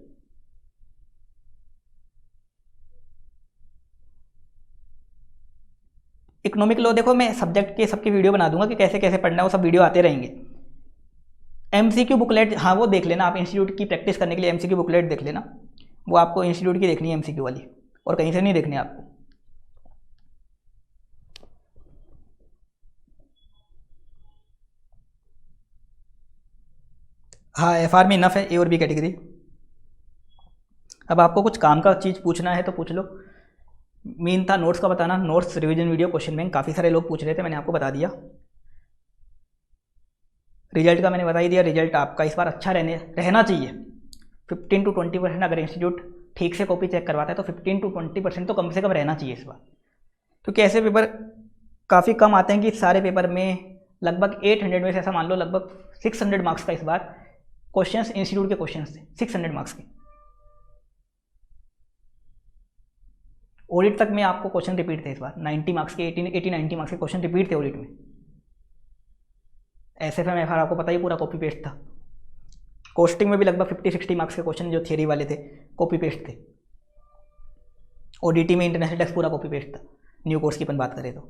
इकोनॉमिक लॉ देखो मैं सब्जेक्ट के सबकी वीडियो बना दूंगा कि कैसे कैसे पढ़ना है, वो सब वीडियो आते रहेंगे। एमसीक्यू बुकलेट, हाँ वो देख लेना आप, इंस्टीट्यूट की प्रैक्टिस करने के लिए एमसीक्यू बुकलेट देख लेना, वो आपको इंस्टीट्यूट की देखनी है एमसीक्यू वाली, और कहीं से नहीं देखने आपको। हाँ, एफआर में इनफ है, ए और बी कैटेगरी। अब आपको कुछ काम का चीज़ पूछना है तो पूछ लो। मेन था नोट्स का बताना, notes, revision video, question bank, काफ़ी सारे लोग पूछ रहे थे, मैंने आपको बता दिया। रिजल्ट का मैंने बता ही दिया, रिजल्ट आपका इस बार अच्छा रहना चाहिए। 15 to 20% अगर इंस्टीट्यूट ठीक से कॉपी चेक करवाता है तो 15 to 20% तो कम से कम रहना चाहिए इस बार, क्योंकि ऐसे पेपर काफ़ी कम आते हैं कि सारे पेपर में लगभग 800 में से ऐसा मान लो लगभग 600 मार्क्स का इस बार क्वेश्चंस इंस्टीट्यूट के क्वेश्चंस थे, 600 मार्क्स के। ऑडिट तक में आपको क्वेश्चन रिपीट थे इस बार, 90 मार्क्स के, 80-90 मार्क्स के क्वेश्चन रिपीट थे ऑडिट में। एसएफएम एफआर आपको पता ही पूरा कॉपी पेस्ट था। कोस्टिंग में भी लगभग 50-60 मार्क्स के क्वेश्चन जो थियरी वाले थे कॉपी पेस्ट थे। ओडीटी में इंटरनेशनल टैक्स पूरा कॉपी पेस्ट था, न्यू कोर्स की अपन बात करें तो।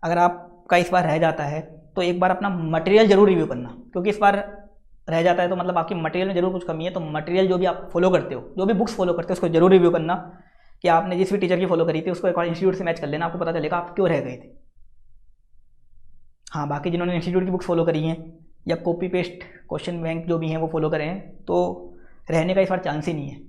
अगर आपका इस बार रह जाता है तो एक बार अपना मटेरियल जरूर रिव्यू करना, क्योंकि इस बार रह जाता है तो मतलब आपकी मटेरियल में जरूर कुछ कमी है। तो मटेरियल जो भी आप फॉलो करते हो, जो भी बुक्स फॉलो करते हो, उसको जरूर रिव्यू करना कि आपने जिस भी टीचर की फॉलो करी थी उसको एक बार इंस्टीट्यूट से मैच कर लेना, आपको पता चलेगा आप क्यों रह गए थे। हाँ, बाकी जिन्होंने इंस्टीट्यूट की बुक्स फॉलो करी हैं या कॉपी पेस्ट क्वेश्चन बैंक जो भी हैं वो फॉलो करें हैं, तो रहने का इस बार चांस ही नहीं है।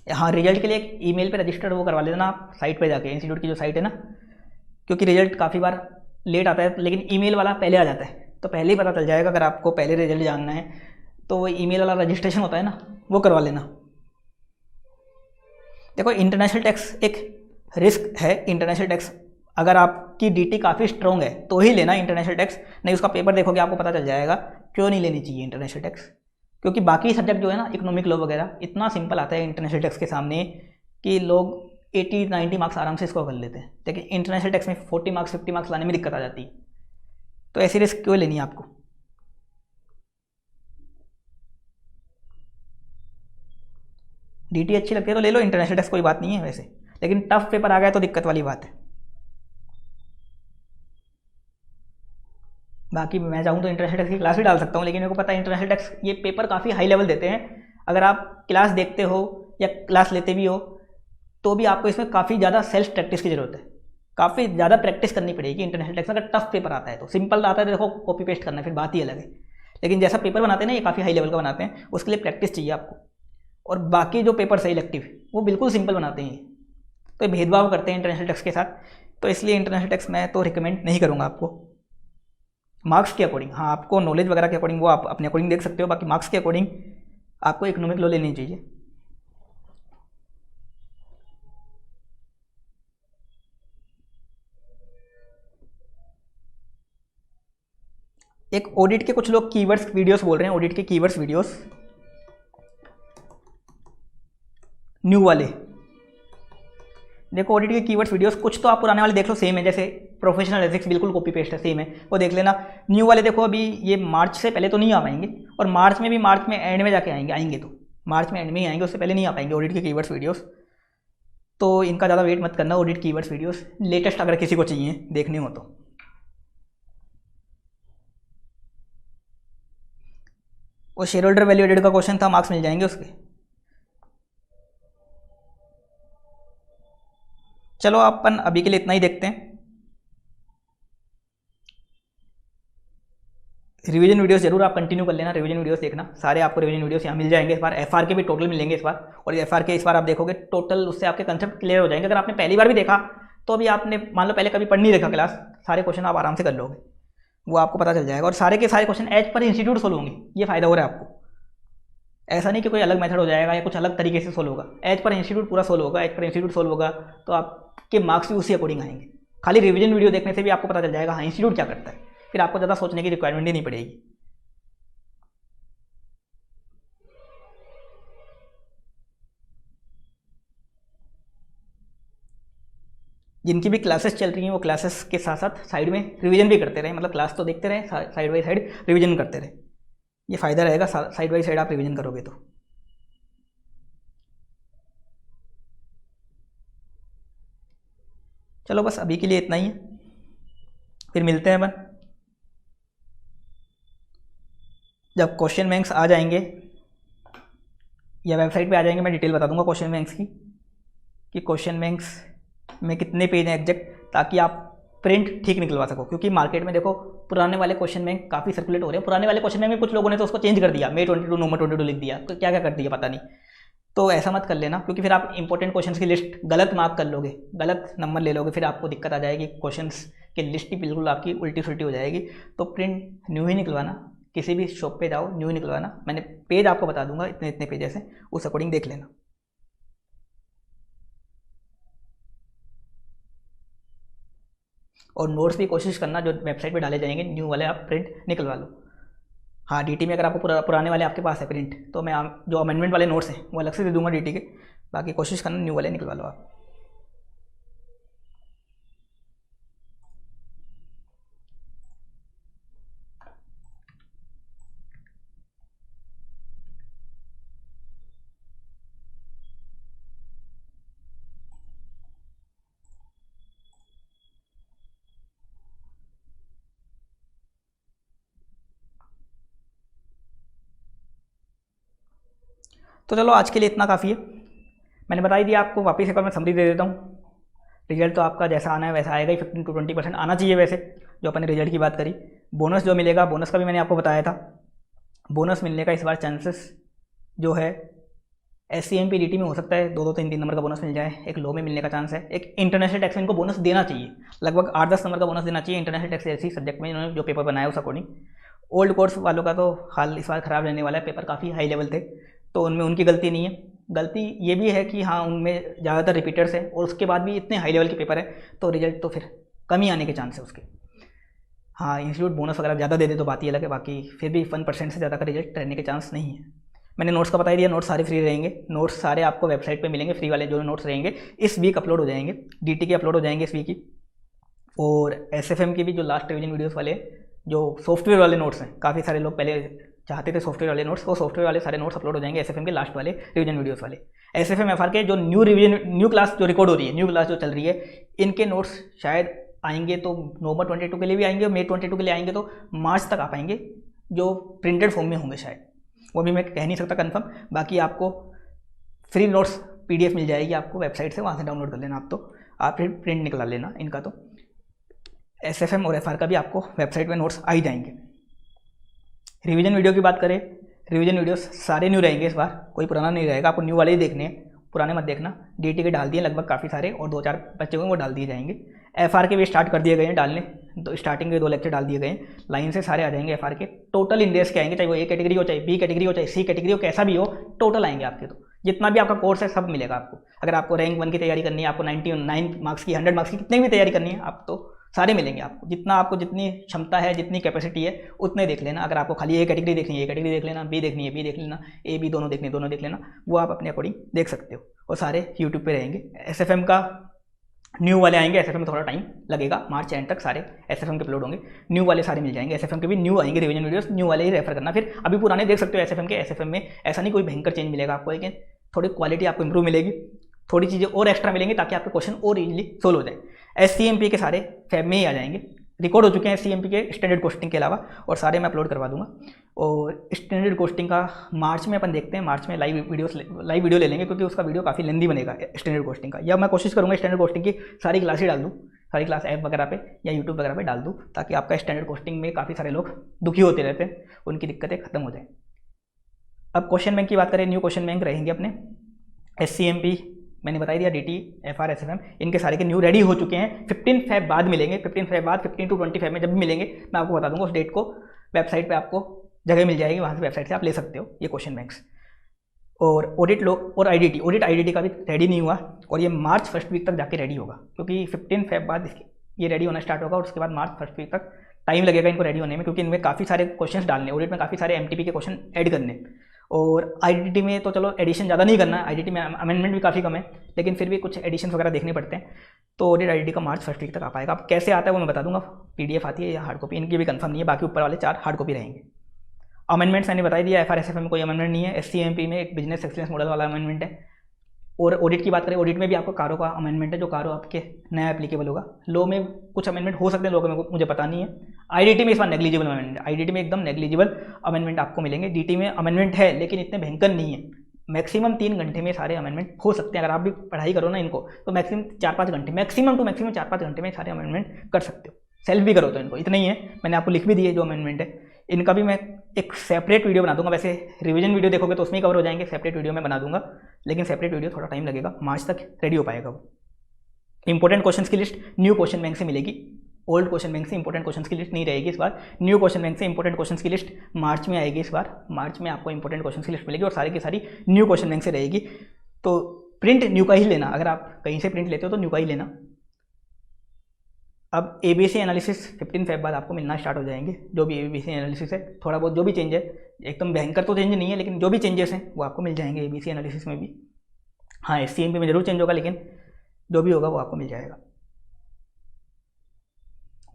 हाँ, रिजल्ट के लिए एक ईमेल पे रजिस्टर वो करवा लेना आप साइट पे जाके, इंस्टीट्यूट की जो साइट है ना, क्योंकि रिजल्ट काफ़ी बार लेट आता है, लेकिन ईमेल वाला पहले आ जाता है, तो पहले ही पता चल जाएगा। अगर आपको पहले रिजल्ट जानना है तो वो ईमेल वाला रजिस्ट्रेशन होता है ना, वो करवा लेना। देखो इंटरनेशनल टैक्स एक रिस्क है। इंटरनेशनल टैक्स अगर आपकी डीटी काफ़ी स्ट्रॉन्ग है तो ही लेना इंटरनेशनल टैक्स, नहीं उसका पेपर देखोगे आपको पता चल जाएगा क्यों नहीं लेनी चाहिए इंटरनेशनल टैक्स। क्योंकि बाकी सब्जेक्ट जो है ना, इकोनॉमिक लॉ वगैरह, इतना सिंपल आता है इंटरनेशनल टैक्स के सामने कि लोग 80-90 मार्क्स आराम से इसको कर लेते हैं, लेकिन इंटरनेशनल टैक्स में 40 मार्क्स 50 मार्क्स लाने में दिक्कत आ जाती है। तो ऐसी रिस्क क्यों लेनी है आपको। डीटी अच्छी लगती है तो ले लो, इंटरनेशनल टैक्स कोई बात नहीं है वैसे, लेकिन टफ पेपर आ गया तो दिक्कत वाली बात है। बाकी मैं चाहूँ तो इंटरनेशनल टैक्स की क्लास भी डाल सकता हूँ, लेकिन मेरे को पता है इंटरनेशनल टैक्स ये पेपर काफ़ी हाई लेवल देते हैं। अगर आप क्लास देखते हो या क्लास लेते भी हो तो भी आपको इसमें काफ़ी ज़्यादा सेल्फ प्रैक्टिस की ज़रूरत है, काफ़ी ज़्यादा प्रैक्टिस करनी पड़ेगी। इंटरनेशनल टैक्स अगर टफ पेपर आता है तो, सिंपल आता है तो देखो कॉपी पेस्ट करना फिर बात ही अलग है, लेकिन जैसा पेपर बनाते हैं ना ये काफ़ी हाई लेवल का बनाते हैं, उसके लिए प्रैक्टिस चाहिए आपको। और बाकी जो पेपर्स है इलेक्टिव वो बिल्कुल सिंपल बनाते हैं, तो ये भेदभाव करते हैं इंटरनेशनल टैक्स के साथ, तो इसलिए इंटरनेशनल टैक्स मैं तो रिकमेंड नहीं करूँगा आपको। मार्क्स के अकॉर्डिंग, हाँ आपको नॉलेज वगैरह के अकॉर्डिंग वो आप अपने अकॉर्डिंग देख सकते हो, बाकी मार्क्स के अकॉर्डिंग आपको इकोनॉमिक लॉ लेनी चाहिए। एक ऑडिट के कुछ लोग कीवर्ड्स वीडियोस बोल रहे हैं, ऑडिट के कीवर्ड्स वीडियोस न्यू वाले, देखो ऑडिट के कीवर्ड्स वीडियोस कुछ तो आप पुराने वाले देख लो, सेम है, जैसे प्रोफेशनल एथिक्स बिल्कुल कॉपी पेस्ट है, सेम है, वो देख लेना। न्यू वाले देखो अभी ये मार्च से पहले तो नहीं आ पाएंगे, और मार्च में भी मार्च में एंड में जाके आएंगे तो मार्च में एंड में ही आएंगे, उससे पहले नहीं आ पाएंगे ऑडिट के कीवर्ड्स वीडियोस, तो इनका ज़्यादा वेट मत करना। ऑडिट कीवर्ड्स वीडियोस लेटेस्ट अगर किसी को चाहिए देखने हो तो। वो शेयर होल्डर वैल्यू एडेड का क्वेश्चन था, मार्क्स मिल जाएंगे उसके। चलो अपन अभी के लिए इतना ही देखते हैं। रिवीजन वीडियोस जरूर आप कंटिन्यू कर लेना, रिवीजन वीडियोस देखना, सारे आपको रिवीजन वीडियोस यहाँ मिल जाएंगे। इस बार एफआर के भी टोटल मिलेंगे इस बार, और एफआर के इस बार आप देखोगे टोटल, उससे आपके कंसेप्ट क्लियर हो जाएंगे। अगर आपने पहली बार भी देखा तो अभी आपने मान लो पहले कभी पढ़ नहीं देखा क्लास, सारे क्वेश्चन आप आराम से कर लोगे, वो आपको पता चल जाएगा, और सारे के सारे question as per institute solve होंगे। ये फायदा हो रहा है आपको, ऐसा नहीं कि कोई अलग मेथड हो जाएगा या कुछ अलग तरीके से सोल्व होगा, एज पर इंस्टीट्यूट पूरा सोल्व होगा। एज पर इंस्टीट्यूट सोल्व होगा तो आपके मार्क्स भी उसी अकॉर्डिंग आएंगे। खाली रिवीजन वीडियो देखने से भी आपको पता चल जाएगा हाँ इंस्टीट्यूट क्या करता है, फिर आपको ज़्यादा सोचने की रिक्वायरमेंट ही नहीं पड़ेगी। जिनकी भी क्लासेस चल रही हैं वो क्लासेस के साथ साथ साइड में रिवीजन भी करते रहे, मतलब क्लास तो देखते रहे, साइड बाई साइड रिवीजन करते रहे, ये फ़ायदा रहेगा। साइड बाई साइड आप रिवीजन करोगे तो। चलो बस अभी के लिए इतना ही है, फिर मिलते हैं अपन जब क्वेश्चन बैंक्स आ जाएंगे या वेबसाइट पे आ जाएंगे। मैं डिटेल बता दूंगा क्वेश्चन बैंक्स की, कि क्वेश्चन बैंक्स में कितने पेज हैं एग्जैक्ट, ताकि आप प्रिंट ठीक निकलवा सको। क्योंकि मार्केट में देखो पुराने वाले क्वेश्चन बैंक काफ़ी सर्कुलेट हो रहे हैं, पुराने वाले क्वेश्चन बैंक में कुछ लोगों ने तो उसको चेंज कर दिया, May 22 नवंबर 22 लिख दिया, तो क्या क्या कर दिया पता नहीं। तो ऐसा मत कर लेना, क्योंकि फिर आप इंपॉर्टेंट क्वेश्चंस की लिस्ट गलत मार्क कर लोगे, गलत नंबर ले लोगे, फिर आपको दिक्कत आ जाएगी, क्वेश्चंस की लिस्ट ही बिल्कुल आपकी उल्टी सुल्टी हो जाएगी। तो प्रिंट न्यू ही निकलवाना, किसी भी शॉप पे जाओ न्यू निकलवाना। मैंने पेज आपको बता दूंगा इतने इतने पेजेस हैं, उस अकॉर्डिंग देख लेना। और नोट्स भी कोशिश करना जो वेबसाइट पे डाले जाएंगे न्यू वाले आप प्रिंट निकलवा लो। हाँ डीटी में अगर आपको पुराने वाले आपके पास है प्रिंट, तो मैं जो अमेंडमेंट वाले नोट्स हैं वो अलग से दे दूंगा डीटी के, बाकी कोशिश करना न्यू वाले निकलवा लो आप। तो चलो आज के लिए इतना काफ़ी है, मैंने बता ही दिया आपको। वापस एक बार मैं समरी दे देता हूँ। रिजल्ट तो आपका जैसा आना है वैसा आएगा ही, 15 to 20% आना चाहिए वैसे, जो अपन ने रिजल्ट की बात करी। बोनस जो मिलेगा, बोनस का भी मैंने आपको बताया था। बोनस मिलने का इस बार चांसेस जो है SCMP DT में हो सकता है 2-2, 3-3 नंबर का बोनस मिल जाए, एक लो में मिलने का चांस है, एक इंटरनेशनल टैक्स में इनको बोनस देना चाहिए, लगभग 8-10 नंबर का बोनस देना चाहिए इंटरनेशनल टैक्स ऐसी सब्जेक्ट में इन्होंने जो पेपर बनाया उस अकॉर्डिंग। ओल्ड कोर्स वालों का तो हाल इस बार ख़राब रहने वाला है, पेपर काफ़ी हाई लेवल थे, तो उनमें उनकी गलती नहीं है। गलती ये भी है कि हाँ उनमें ज़्यादातर रिपीटर्स हैं, और उसके बाद भी इतने हाई लेवल के पेपर है, तो रिजल्ट तो फिर कम ही आने के चांस है उसके। हाँ इंस्टीट्यूट बोनस वगैरह ज़्यादा दे दे तो बात ही अलग है, बाकी फिर भी 1% से ज़्यादा का रिजल्ट रहने के चांस नहीं है। मैंने नोट्स का बता ही दिया, नोट्स सारे फ्री रहेंगे, नोट्स सारे आपको वेबसाइट पे मिलेंगे, फ्री वाले जो नोट्स रहेंगे इस वीक अपलोड हो जाएंगे, डीटी के अपलोड हो जाएंगे इस वीक ही, और एसएफएम की भी जो लास्ट रिवीजन वीडियोस वाले जो सॉफ्टवेयर वाले नोट्स हैं, काफ़ी सारे लोग पहले चाहते थे सॉफ्टवेयर वाले नोट्स, वो सॉफ्टवेयर वाले सारे नोट्स अपलोड हो जाएंगे एसएफएम के लास्ट वाले रिवीजन वीडियोस वाले। एसएफएम एफआर के जो न्यू क्लास जो रिकॉर्ड हो रही है, न्यू क्लास जो चल रही है, इनके नोट्स शायद आएंगे तो नवंबर 22 के लिए भी आएंगे और मई 22 के लिए आएंगे तो मार्च तक आ पाएंगे, जो प्रिंटेड फॉर्म में होंगे शायद, वो भी मैं कह नहीं सकता कंफर्म। बाकी आपको फ्री नोट्स PDF मिल जाएगी आपको वेबसाइट से, वहाँ से डाउनलोड कर लेना आप फिर प्रिंट निकला लेना इनका। तो SFM और FR का भी आपको वेबसाइट में नोट्स आ ही जाएंगे। रिवीजन वीडियो की बात करें, रिवीजन वीडियो सारे न्यू रहेंगे इस बार, कोई पुराना नहीं रहेगा, आपको न्यू वाले ही देखने हैं, पुराने मत देखना। DT के डाल दिए लगभग काफ़ी सारे, और 2-4 बच्चे हुए वो डाल दिए जाएंगे। FR के भी स्टार्ट कर दिए गए हैं डालने, तो स्टार्टिंग के 2 लेक्चर डाल दिए गए हैं, लाइन से सारे आ जाएंगे FR के। टोटल इंडेक्स के आएंगे, चाहे वो A कैटेगरी हो, चाहे B कैटेगरी हो, चाहे C कैटेगरी हो, कैसा भी हो, टोटल आएंगे आपके। तो जितना भी आपका कोर्स है सब मिलेगा आपको। अगर आपको रैंक 1 की तैयारी करनी है, आपको 99 मार्क्स की, 100 मार्क्स की, कितनी भी तैयारी करनी है, आप तो सारे मिलेंगे आपको। जितनी क्षमता है, जितनी कैपेसिटी है, उतने देख लेना। अगर आपको खाली A कैटेगरी देखनी है A कैटेगरी देख लेना, B देखनी है B देख लेना, A B दोनों देख लेना, वो आप अपने अकॉर्डिंग देख सकते हो। और सारे यूट्यूब पे रहेंगे। SFM का न्यू वाले आएंगे, SFM में थोड़ा टाइम लगेगा, मार्च एंड तक सारे SFM के अपलोड होंगे। न्यू वाले सारे मिल जाएंगे, SFM के भी न्यू आएंगे रिवीजन वीडियोस, न्यू वाले ही रेफर करना। फिर अभी पुराने देख सकते हो SFM के। SFM में ऐसा नहीं कोई भयंकर चेंज मिलेगा आपको, लेकिन थोड़ी क्वालिटी आपको इंप्रूव मिलेगी, थोड़ी चीज़ें और एक्स्ट्रा मिलेंगी ताकि आपके क्वेश्चन और इजीली सोल्व हो जाए। SCMP के सारे फैब में ही आ जाएंगे, रिकॉर्ड हो चुके हैं SCMP के स्टैंडर्ड कोस्टिंग के अलावा, और सारे मैं अपलोड करवा दूंगा। और स्टैंडर्ड कोस्टिंग का मार्च में अपन देखते हैं, मार्च में लाइव वीडियो ले लेंगे, क्योंकि उसका वीडियो काफ़ी लेंदी बनेगा स्टैंडर्ड कोस्टिंग का। या मैं कोशिश करूँगा स्टैंडर्ड कोस्टिंग की सारी क्लासें डाल दूँ, सारी क्लास ऐप वगैरह पे या यूट्यूब वगैरह पे डाल दूँ, ताकि आपका स्टैंडर्ड कोस्टिंग में काफ़ी सारे लोग दुखी होते रहते हैं, उनकी दिक्कतें खत्म हो जाएँ। अब क्वेश्चन बैंक की बात करें, न्यू क्वेश्चन बैंक रहेंगे अपने। SCMP मैंने बता दिया, DT FR SFM इनके सारे के न्यू रेडी हो चुके हैं। 15 फेब बाद मिलेंगे, 15 फेब बाद 15 to 20 फेब में जब भी मिलेंगे मैं आपको बता दूंगा, उस डेट को वेबसाइट पे आपको जगह मिल जाएगी, वहाँ से वेबसाइट से आप ले सकते हो ये क्वेश्चन बैंक्स। और ऑडिट लोग और ऑडिट IDT का भी रेडी नहीं हुआ, और ये मार्च 1st वीक तक जाके रेडी होगा, क्योंकि 15 फेब बाद ये रेडी होना स्टार्ट होगा, और उसके बाद मार्च 1st वीक तक टाइम लगेगा इनको रेडी होने में, क्योंकि इनमें काफ़ी सारे क्वेश्चन डालने, ऑडिट में काफ़ी सारे MTP के क्वेश्चन ऐड करने। और IDT में तो चलो एडिशन ज़्यादा नहीं करना, IDT में अमेंडमेंट भी काफ़ी कम है, लेकिन फिर भी कुछ एडिशन वगैरह देखने पड़ते हैं। तो ऑडिट IDT का मार्च 1st वीक तक आ पाएगा। अब कैसे आता है वो मैं बता दूंगा, PDF आती है या हार्ड कॉपी, इनकी भी कंफर्म नहीं है, बाकी ऊपर वाले 4 हार्ड कॉपी रहेंगे। अमेंडमेंट्स मैंने बता दिया, FR SFM में कोई अमेंडमेंट नहीं है। SCMP में एक बिजनेस एक्सीलेंस मॉडल वाला अमेंडमेंट है। और ऑडिट की बात करें, ऑडिट में भी आपको कारो का अमेंडमेंट है, जो कारो आपके नया एप्लीकेबल होगा। लॉ में कुछ अमेंडमेंट हो सकते हैं, लॉ में मुझे पता नहीं है। IDT में इस बार नेग्लिजिबल अमेंडमेंट, IDT में एकदम नेग्लिजिबल अमेंडमेंट आपको मिलेंगे। DT में अमेंडमेंट है, लेकिन इतने भयंकर नहीं है। मैक्सिमम 3 घंटे में सारे अमेंडमेंट हो सकते हैं, अगर आप भी पढ़ाई करो ना इनको, तो मैक्सिमम 4-5 घंटे, मैक्सिमम 4-5 घंटे में सारे अमेंडमेंट कर सकते हो। सेल्फ भी करो तो इनको इतना ही है, मैंने आपको लिख भी दिए जो अमेंडमेंट है। इनका भी मैं एक सेपरेट वीडियो बना दूंगा, वैसे रिवीजन वीडियो देखोगे तो उसमें ही कवर हो जाएंगे, सेपरेट वीडियो मैं बना दूंगा, लेकिन सेपरेट वीडियो थोड़ा टाइम लगेगा, मार्च तक रेडी हो पाएगा वो। इंपॉर्टेंट क्वेश्चंस की लिस्ट न्यू क्वेश्चन बैंक से मिलेगी, ओल्ड क्वेश्चन बैंक से इंपॉर्टेंट क्वेश्चंस की लिस्ट नहीं रहेगी इस बार। न्यू क्वेश्चन बैंक से इंपॉर्टेंट क्वेश्चंस की लिस्ट मार्च में आएगी इस बार, मार्च में आपको इंपॉर्टेंट क्वेश्चंस की लिस्ट मिलेगी, और सारी की सारी न्यू क्वेश्चन बैंक से रहेगी। तो प्रिंट न्यू का ही लेना, अगर आप कहीं से प्रिंट लेते हो तो न्यू का ही लेना। अब ABC एनालिसिस 15 फेब बाद आपको मिलना स्टार्ट हो जाएंगे, जो भी ABC एनालिसिस है, थोड़ा बहुत जो भी चेंज है, एकदम भयंकर तो चेंज नहीं है, लेकिन जो भी चेंजेस हैं वो आपको मिल जाएंगे ABC एनालिसिस में भी। हाँ, SCMP में जरूर चेंज होगा, लेकिन जो भी होगा वो आपको मिल जाएगा।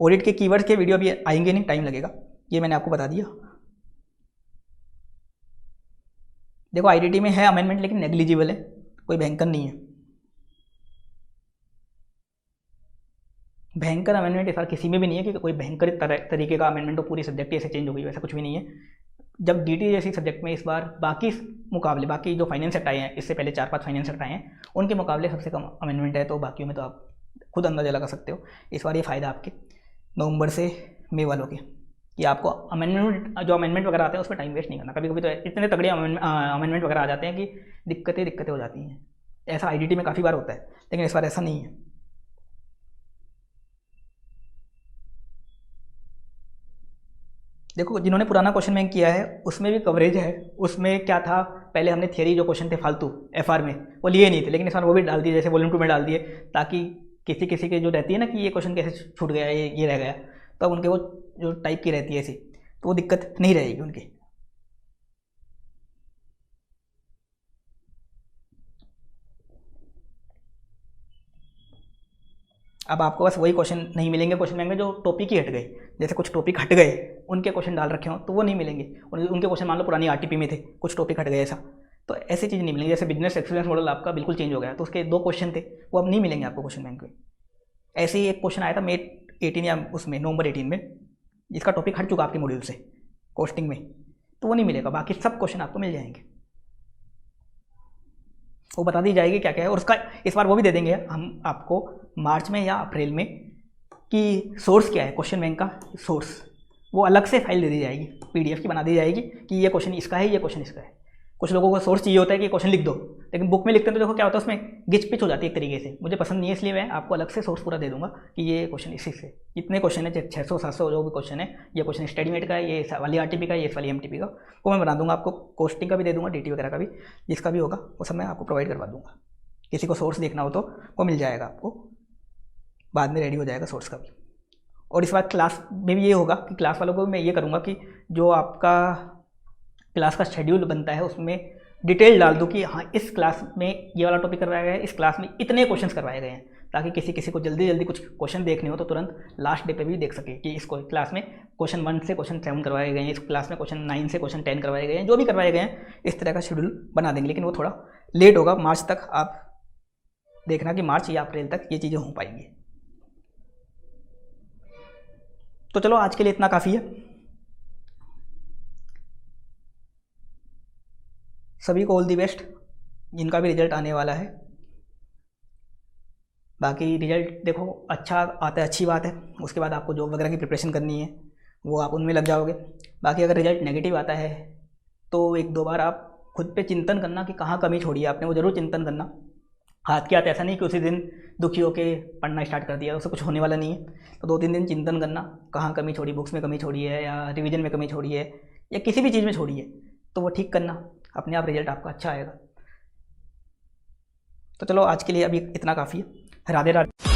ऑडिट के कीवर्ड्स के वीडियो भी आएंगे, नहीं टाइम लगेगा, ये मैंने आपको बता दिया। देखो IDT में है अमेंडमेंट, लेकिन नेग्लिजिबल है, कोई भयंकर नहीं है। भयंकर अमेंडमेंट इस बार किसी में भी नहीं है कि कोई भयंकर तरीके का अमेंडमेंट हो, पूरी सब्जेक्ट ऐसे चेंज हो गई, वैसा कुछ भी नहीं है। जब DT जैसी सब्जेक्ट में इस बार बाकी मुकाबले, बाकी जो फाइनेंस एक्ट आए हैं, इससे पहले 4-5 फाइनेंस एक्ट आए हैं, उनके मुकाबले सबसे कम अमेंडमेंट है, तो बाकियों में तो आप खुद अंदाजा लगा सकते हो। इस बार ये फ़ायदा आपके नवंबर से मई वालों के, कि आपको अमेंडमेंट वगैरह आते हैं उसमें टाइम वेस्ट नहीं करना। कभी कभी तो इतने तगड़े अमेंडमेंट वगैरह आ जाते हैं कि दिक्कतें हो जाती हैं। ऐसा IDT में काफ़ी बार होता है, लेकिन इस बार ऐसा नहीं है। देखो, जिन्होंने पुराना क्वेश्चन बैंक किया है उसमें भी कवरेज है। उसमें क्या था, पहले हमने थियरी जो क्वेश्चन थे फालतू FR में वो लिए नहीं थे, लेकिन इस बार वो भी डाल दिए, जैसे वॉल्यूम 2 में डाल दिए, ताकि किसी के जो रहती है ना कि ये क्वेश्चन कैसे छूट गया, ये रह गया, तो उनके वो जो टाइप की रहती है ऐसी, तो वो दिक्कत नहीं रहेगी उनकी। अब आपको बस वही क्वेश्चन नहीं मिलेंगे क्वेश्चन बैंक में जो टॉपिक ही हट गए, जैसे कुछ टॉपिक हट गए, उनके क्वेश्चन डाल रखे हो तो वो नहीं मिलेंगे। उनके क्वेश्चन मान लो पुरानी RTP में थे, कुछ टॉपिक हट गए ऐसा, तो ऐसी चीज़ नहीं मिलेंगी। जैसे बिजनेस एक्सीलेंस मॉडल आपका बिल्कुल चेंज हो गया, तो उसके 2 क्वेश्चन थे, वो अब नहीं मिलेंगे आपको क्वेश्चन बैंक में। ऐसे ही एक क्वेश्चन आया था मेट 18 या उसमें नवंबर 18 में, जिसका टॉपिक हट चुका आपके मॉड्यूल से कोस्टिंग में, तो वो नहीं मिलेगा। बाकी सब क्वेश्चन आपको मिल जाएंगे, वो बता दी जाएगी क्या क्या है। और उसका इस बार वो भी दे देंगे हम आपको मार्च में या अप्रैल में कि सोर्स क्या है, क्वेश्चन बैंक का सोर्स, वो अलग से फाइल दे दी जाएगी, पीडीएफ की बना दी जाएगी कि ये क्वेश्चन इसका है, ये क्वेश्चन इसका है। कुछ लोगों को सोर्स चाहिए होता है कि क्वेश्चन लिख दो, लेकिन बुक में लिखते हैं तो देखो क्या होता है, उसमें गिच पिच हो जाती है एक तरीके से। मुझे पसंद नहीं है, इसलिए मैं आपको अलग से सोर्स पूरा दे दूंगा कि ये क्वेश्चन इसी से, जितने क्वेश्चन है 600-700 जो भी क्वेश्चन है, ये क्वेश्चन स्टडीमेट का है, ये वाली आरटीपी का है, ये वाली एमटीपी का, वो मैं बना दूंगा आपको। कोस्टिंग का भी दे दूंगा, डीटी वगैरह का भी, जिसका भी होगा वो सब मैं आपको प्रोवाइड करवा दूंगा। किसी को सोर्स देखना हो तो वो मिल जाएगा आपको, बाद में रेडी हो जाएगा सोर्स का भी। और इस बार क्लास में भी ये होगा कि क्लास वालों को भी मैं ये करूँगा कि जो आपका क्लास का शेड्यूल बनता है उसमें डिटेल डाल दूँ कि हाँ इस क्लास में ये वाला टॉपिक करवाया गया है, इस क्लास में इतने क्वेश्चंस करवाए गए हैं, ताकि किसी को जल्दी कुछ क्वेश्चन देखने हो तो तुरंत लास्ट डे पे भी देख सके कि इस क्लास में क्वेश्चन 1 से क्वेश्चन 7 करवाए गए हैं, इस क्लास में क्वेश्चन 9 से क्वेश्चन 10 करवाए गए हैं, जो भी करवाए गए हैं इस तरह का शेड्यूल बना देंगे। लेकिन वो थोड़ा लेट होगा, मार्च तक आप देखना कि मार्च या अप्रैल तक ये चीज़ें हो पाएंगी। तो चलो आज के लिए इतना काफ़ी है। सभी को ऑल दी बेस्ट, जिनका भी रिजल्ट आने वाला है। बाकी रिजल्ट देखो अच्छा आता है अच्छी बात है, उसके बाद आपको जॉब वगैरह की प्रिपरेशन करनी है, वो आप उनमें लग जाओगे। बाकी अगर रिजल्ट नेगेटिव आता है तो 1-2 बार आप खुद पे चिंतन करना कि कहाँ कमी छोड़ी है आपने, वो ज़रूर चिंतन करना। हाथ के हाथ ऐसा नहीं कि उसी दिन दुखी होके पढ़ना स्टार्ट कर दिया, उससे कुछ होने वाला नहीं है। तो 2-3 दिन चिंतन करना, कहाँ कमी छोड़ी, बुक्स में कमी छोड़ी है या रिवीजन में कमी छोड़ी है या किसी भी चीज़ में छोड़ी है, तो वो ठीक करना, अपने आप रिजल्ट आपका अच्छा आएगा। तो चलो आज के लिए अभी इतना काफ़ी है। राधे राधे।